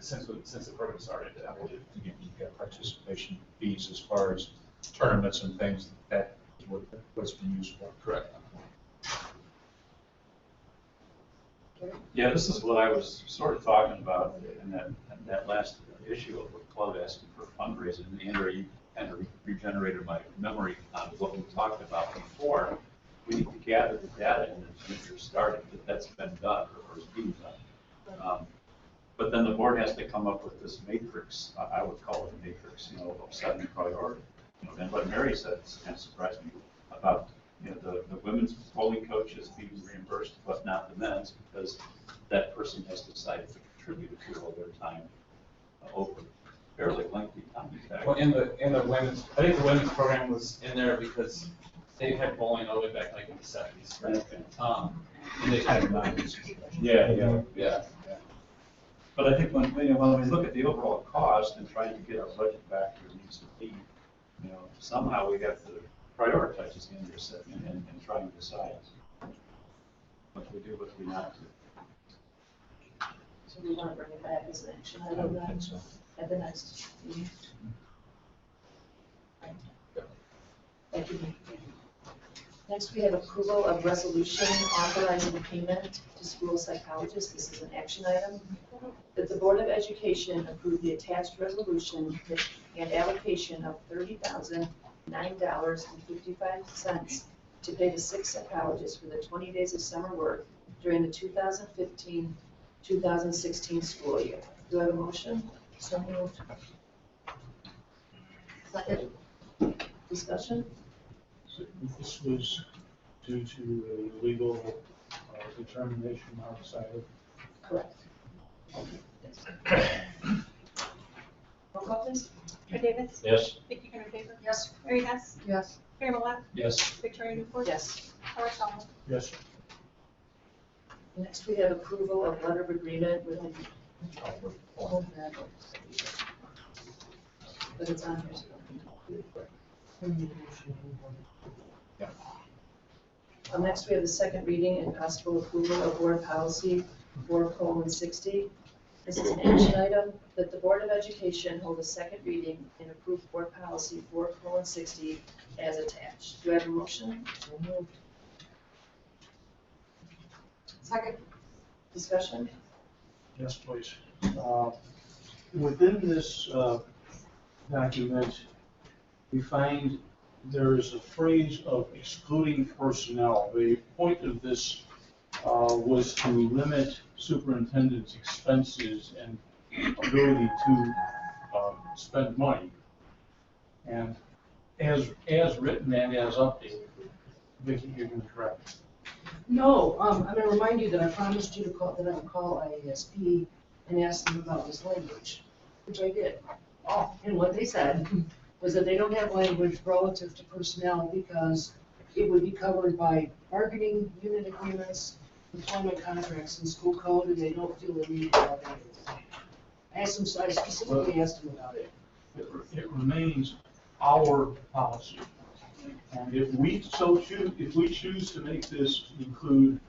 S14: since the program started.
S15: Again, you've got participation fees as far as tournaments and things, that is what it's been used for.
S14: Correct.
S10: Yeah, this is what I was sort of talking about in that last issue of the club asking for fundraising. And Andrew, you kind of regenerated my memory on what we talked about before. We need to gather the data and if you're starting, that's been done or is being done. But then the board has to come up with this matrix, I would call it a matrix, you know, of setting priority. You know, and what Mary said kind of surprised me about, you know, the women's bowling coach is being reimbursed, but not the men's, because that person has decided to contribute to all their time over a fairly lengthy time.
S14: Well, in the women's, I think the women's program was in there because they had bowling all the way back like in the 70s. Right?
S10: Okay.
S14: And they
S15: Kind
S14: had
S15: of nice.
S14: yeah.
S10: But I think when we look at the overall cost and trying to get our budget back where it needs to be, you know, somehow we have to prioritize, as Andrew said, and try and decide what we do, what we not do.
S1: So we want to bring it back as an action
S15: I
S1: item
S15: would think
S1: then
S15: so.
S1: at the next meeting. Thank you. Next, we have approval of resolution authorizing payment to school psychologists. This is an action item. That the Board of Education approve the attached resolution and allocation of $30,000 $9.55 to pay to 6 psychologists for the 20 days of summer work during the 2015-2016 school year. Do I have a motion? So moved. Second. Discussion?
S9: This was due to a legal determination outside of.
S1: Correct. Roll call, please.
S6: Troy Davis.
S10: Yes.
S6: Vicky Gunnar-Faber.
S1: Yes.
S6: Mary Hess.
S2: Yes.
S6: Mary Millette.
S10: Yes.
S6: Victoria Newport.
S1: Yes.
S6: Howard Schulman.
S9: Yes.
S1: Next, we have approval of letter of agreement with. But it's on here. Next, we have the second reading and possible approval of board policy 4:60. This is an action item that the Board of Education hold a second reading and approve board policy 4:60 as attached. Do I have a motion?
S2: So moved.
S1: Second. Discussion?
S9: Yes, please. Within this document, we find there is a phrase of excluding personnel. The point of this was to limit superintendent's expenses and ability to spend money. And as written and as updated, Vicki, you're going to correct.
S2: No, I'm gonna remind you that I promised you that I would call IASB and ask them about this language, which I did. Oh, and what they said was that they don't have language relative to personnel because it would be covered by bargaining unit agreements, employment contracts, and school code, and they don't feel the need for that. I specifically asked them about it.
S9: It remains our policy. And if we choose to make this include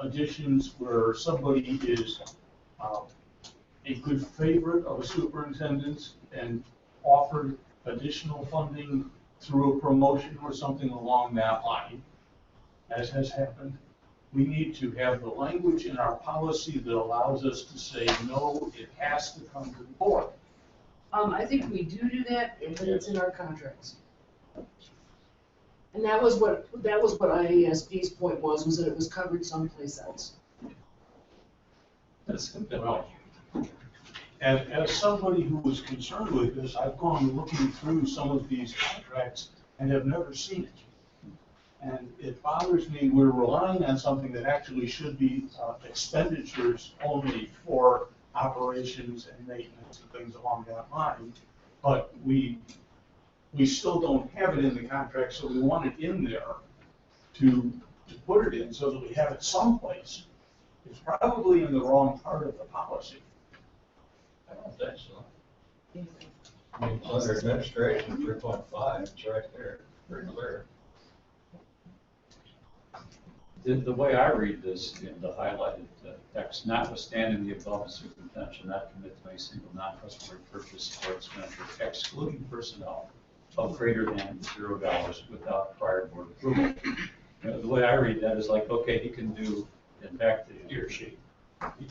S9: additions where somebody is a good favorite of a superintendent and offered additional funding through a promotion or something along that line, as has happened, we need to have the language in our policy that allows us to say, no, it has to come to the board.
S2: I think we do that, but it's in our contracts. And that was what IASB's point was that it was covered someplace else.
S10: That's a bit
S9: Well, as somebody who was concerned with this, I've gone looking through some of these contracts and have never seen it. And it bothers me, we're relying on something that actually should be expenditures only for operations and maintenance and things along that line. But we still don't have it in the contract, so we want it in there to put it in so that we have it someplace. It's probably in the wrong part of the policy.
S10: I don't think so.
S3: I mean, under administration, 3.5, it's right there, very clear.
S10: The way I read this, the highlighted text, notwithstanding the above, the superintendent shall not commit to any single non-customary purchase or expenditure excluding personnel of greater than $0 without prior board approval. You know, the way I read that is like, okay, he can do, in fact, he or she,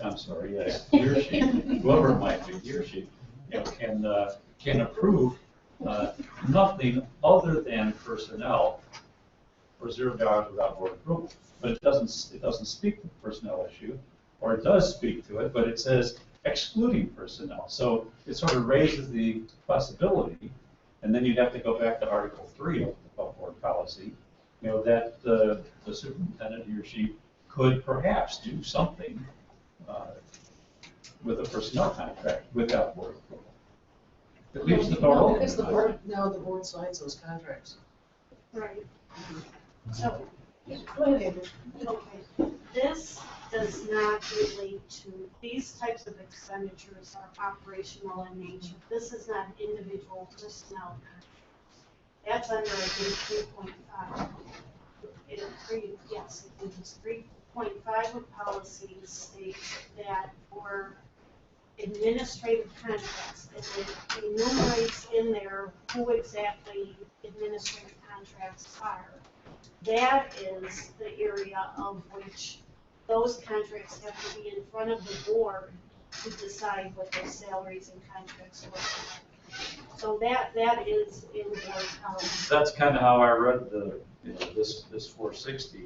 S10: I'm sorry, yes, he or she, whoever it might be, he or she, you know, can approve nothing other than personnel for $0 without board approval. But it doesn't speak to the personnel issue, or it does speak to it, but it says excluding personnel. So it sort of raises the possibility, and then you'd have to go back to Article 3 of the board policy, you know, that the superintendent, he or she, could perhaps do something with a personnel contract without board approval. It leaves the door open.
S2: Because the board signs those contracts.
S13: Right. So, go ahead. Okay, this does not relate to, these types of expenditures are operational in nature. This is not individual personnel. That's under, I think, 3.5. Yes, I think it's 3.5 of policy states that for administrative contracts, it enumerates in there who exactly administrative contracts are. That is the area of which those contracts have to be in front of the board to decide what their salaries and contracts look like. So that is in board policy.
S10: That's kind of how I read the, this 460,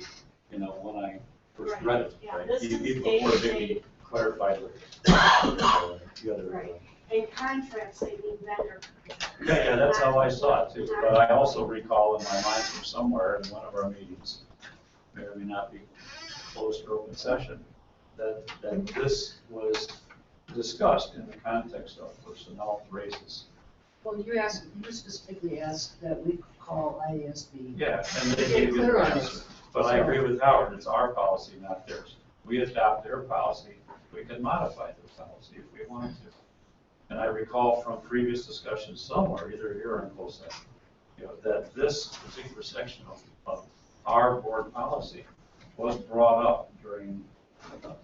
S10: when I first read it.
S13: Yeah,
S10: right?
S13: this is
S10: Even before
S13: day-to-day.
S10: Vicky clarified the other.
S13: Right. In contracts, they mean vendor contracts.
S10: Yeah, that's how I saw it too. But I also recall in my mind from somewhere in one of our meetings, may or may not be closed or open session, that this was discussed in the context of personnel raises.
S2: Well, you specifically asked that we call IASB.
S10: Yeah, and they
S2: Get
S10: gave you
S2: clear
S10: the
S2: on
S10: answer.
S2: this.
S10: But I agree with Howard, it's our policy, not theirs. We adopt their policy, we can modify their policy if we want to. And I recall from previous discussions somewhere, either here or in closed session, that this particular section of our board policy was brought up during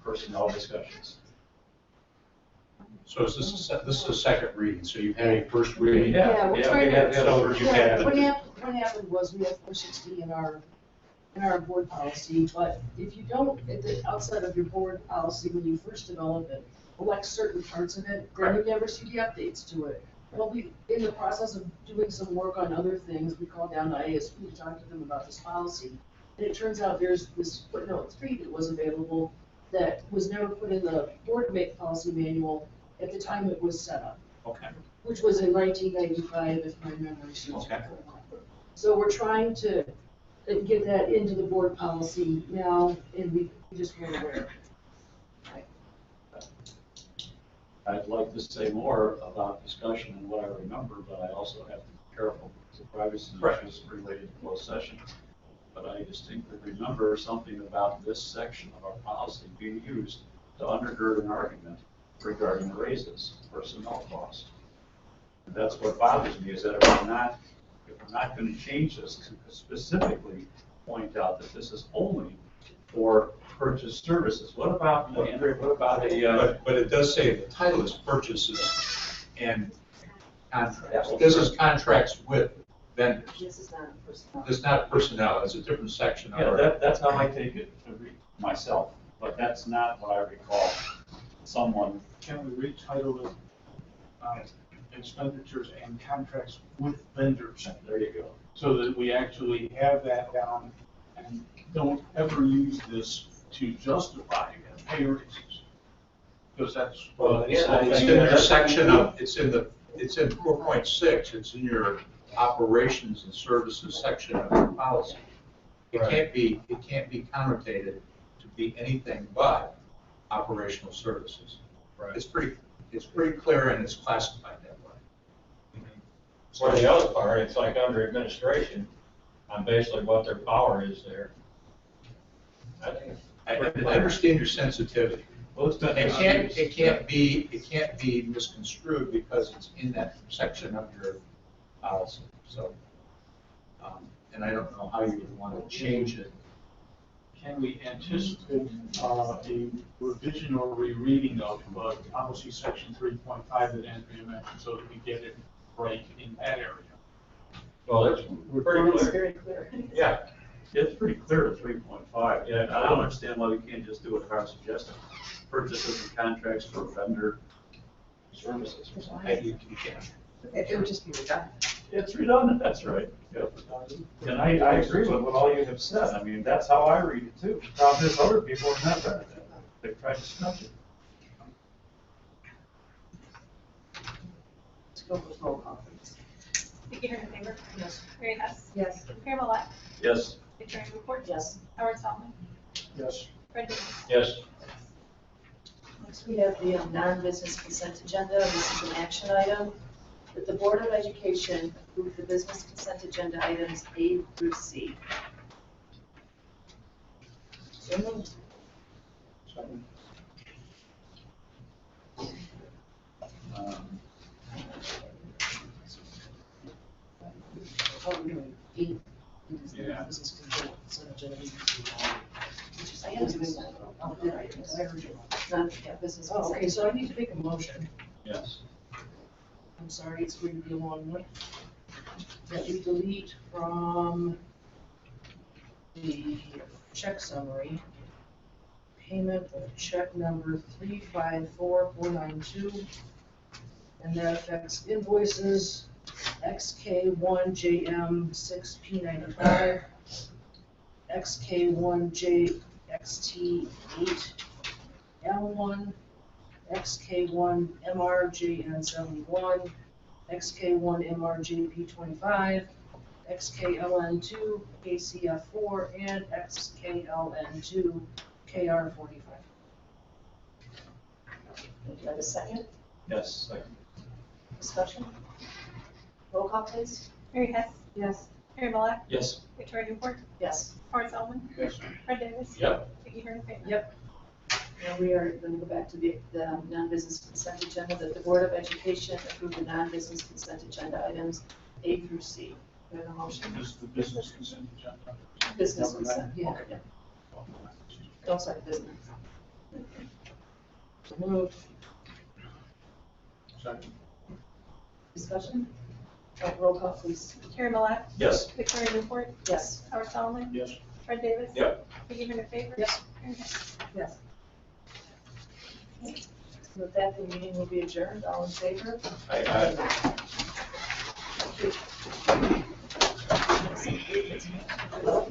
S10: personnel discussions.
S15: So is this is a second reading, so you had a first reading?
S2: Yeah, we're trying
S10: we had
S2: to.
S10: that over.
S15: You had
S2: What happened was we had 460 in our board policy, but if you don't, outside of your board policy, when you first develop it, elect certain parts of it, then you never see the updates to it. Well, we, in the process of doing some work on other things, we called down to IASB to talk to them about this policy. And it turns out there's this footnote 3 that was available that was never put in the board policy manual at the time it was set up.
S15: Okay.
S2: Which was in 1995, if my memory serves me.
S15: Okay.
S2: So we're trying to get that into the board policy now, and we just weren't aware.
S10: I'd like to say more about discussion and what I remember, but I also have to be careful because the privacy issues related to closed session. But I distinctly remember something about this section of our policy being used to undergird an argument regarding raises, personnel costs. And that's what bothers me, is that if we're not going to change this to specifically point out that this is only for purchase services. What about, Andrea, what about
S15: But it does say the title is purchases and contracts. This is contracts with vendors.
S2: This is not personnel.
S15: It's not personnel, it's a different section.
S10: Yeah, that's how I take it myself, but that's not what I recall someone.
S9: Can we retitle it, expenditures and contracts with vendors?
S10: There you go.
S9: So that we actually have that down and don't ever use this to justify pay raises. Because that's.
S15: It's in the section of, it's in 4.6, it's in your operations and services section of your policy. It can't be connotated to be anything but operational services.
S9: Right.
S15: It's pretty clear and it's classified that way.
S3: For the other part, it's like under administration, on basically what their power is there.
S15: I understand your sensitivity.
S10: Well, it's been
S15: It can't be misconstrued because it's in that section of your policy, so. And I don't know how you would want to change it.
S9: Can we anticipate a revision or rereading of policy section 3.5 that Andrea mentioned so that we get it right in that area?
S3: Well, it's pretty
S2: It's
S3: clear.
S2: very clear.
S3: Yeah.
S10: It's pretty clear to 3.5. Yeah, I don't understand why we can't just do what Carl suggested. Purchases and contracts for vendor services or something.
S15: You can't.
S2: It would just be redundant.
S10: It's redundant, that's right. Yep. And I agree with what all you have said. I mean, that's how I read it too. The problem is other people have not read it that way. They've tried to snatch it.
S2: Let's go with roll call, please.
S18: Vicky Heard in favor?
S2: Yes.
S18: Mary Hess?
S5: Yes.
S18: Pam Millette?
S10: Yes.
S18: Victoria Newport?
S2: Yes.
S18: Howard Saltman?
S9: Yes.
S18: Fred Davis?
S3: Yes.
S1: Next, we have the non-business consent agenda. This is an action item that the Board of Education approve the business consent agenda items A through C.
S2: So moved. Oh, we're doing 8.
S9: Yeah.
S2: Business control, consent agenda. I am doing that. Oh, did I? Because I heard you.
S1: Yeah, business
S2: Oh,
S1: consent.
S2: okay, so I need to make a motion.
S10: Yes.
S2: I'm sorry, it's going to be a long one. That we delete from the check summary, payment of check number 354492 And that affects invoices XK1JM6P95, XK1JXT8L1, XK1MRJN71, XK1MRJP25, XKLN2 KCF4, and XKLN2 KR45.
S1: Do you have a second
S10: Yes, second.
S1: discussion? Roll call, please.
S12: Mary Hess,
S2: Yes.
S12: Mary Malek,
S10: Yes.
S12: Victoria Newport,
S1: Yes.
S12: Howard Sullivan,
S9: Yes.
S12: Fred Davis.
S10: Yep.
S12: Vicky Harden.
S1: Yep. And we are going to go back to the non-business consent agenda, that the Board of Education approve the non-business consent agenda items A through C. Do I have a motion?
S9: This is the business consent agenda.
S1: Business
S9: Number
S1: consent,
S9: nine?
S1: yeah. Oh, sorry, business.
S2: So moved.
S9: Second.
S1: Discussion? Roll call, please.
S12: Mary Malek,
S10: Yes.
S12: Victoria Newport,
S1: Yes.
S12: Howard Sullivan,
S9: Yes.
S12: Fred Davis.
S10: Yep.
S12: Vicky Harden.
S1: Yes.
S12: Mary Hess.
S2: Yes.
S1: With that, the meeting will be adjourned. All in favor?
S10: Aye.
S1: Thank you.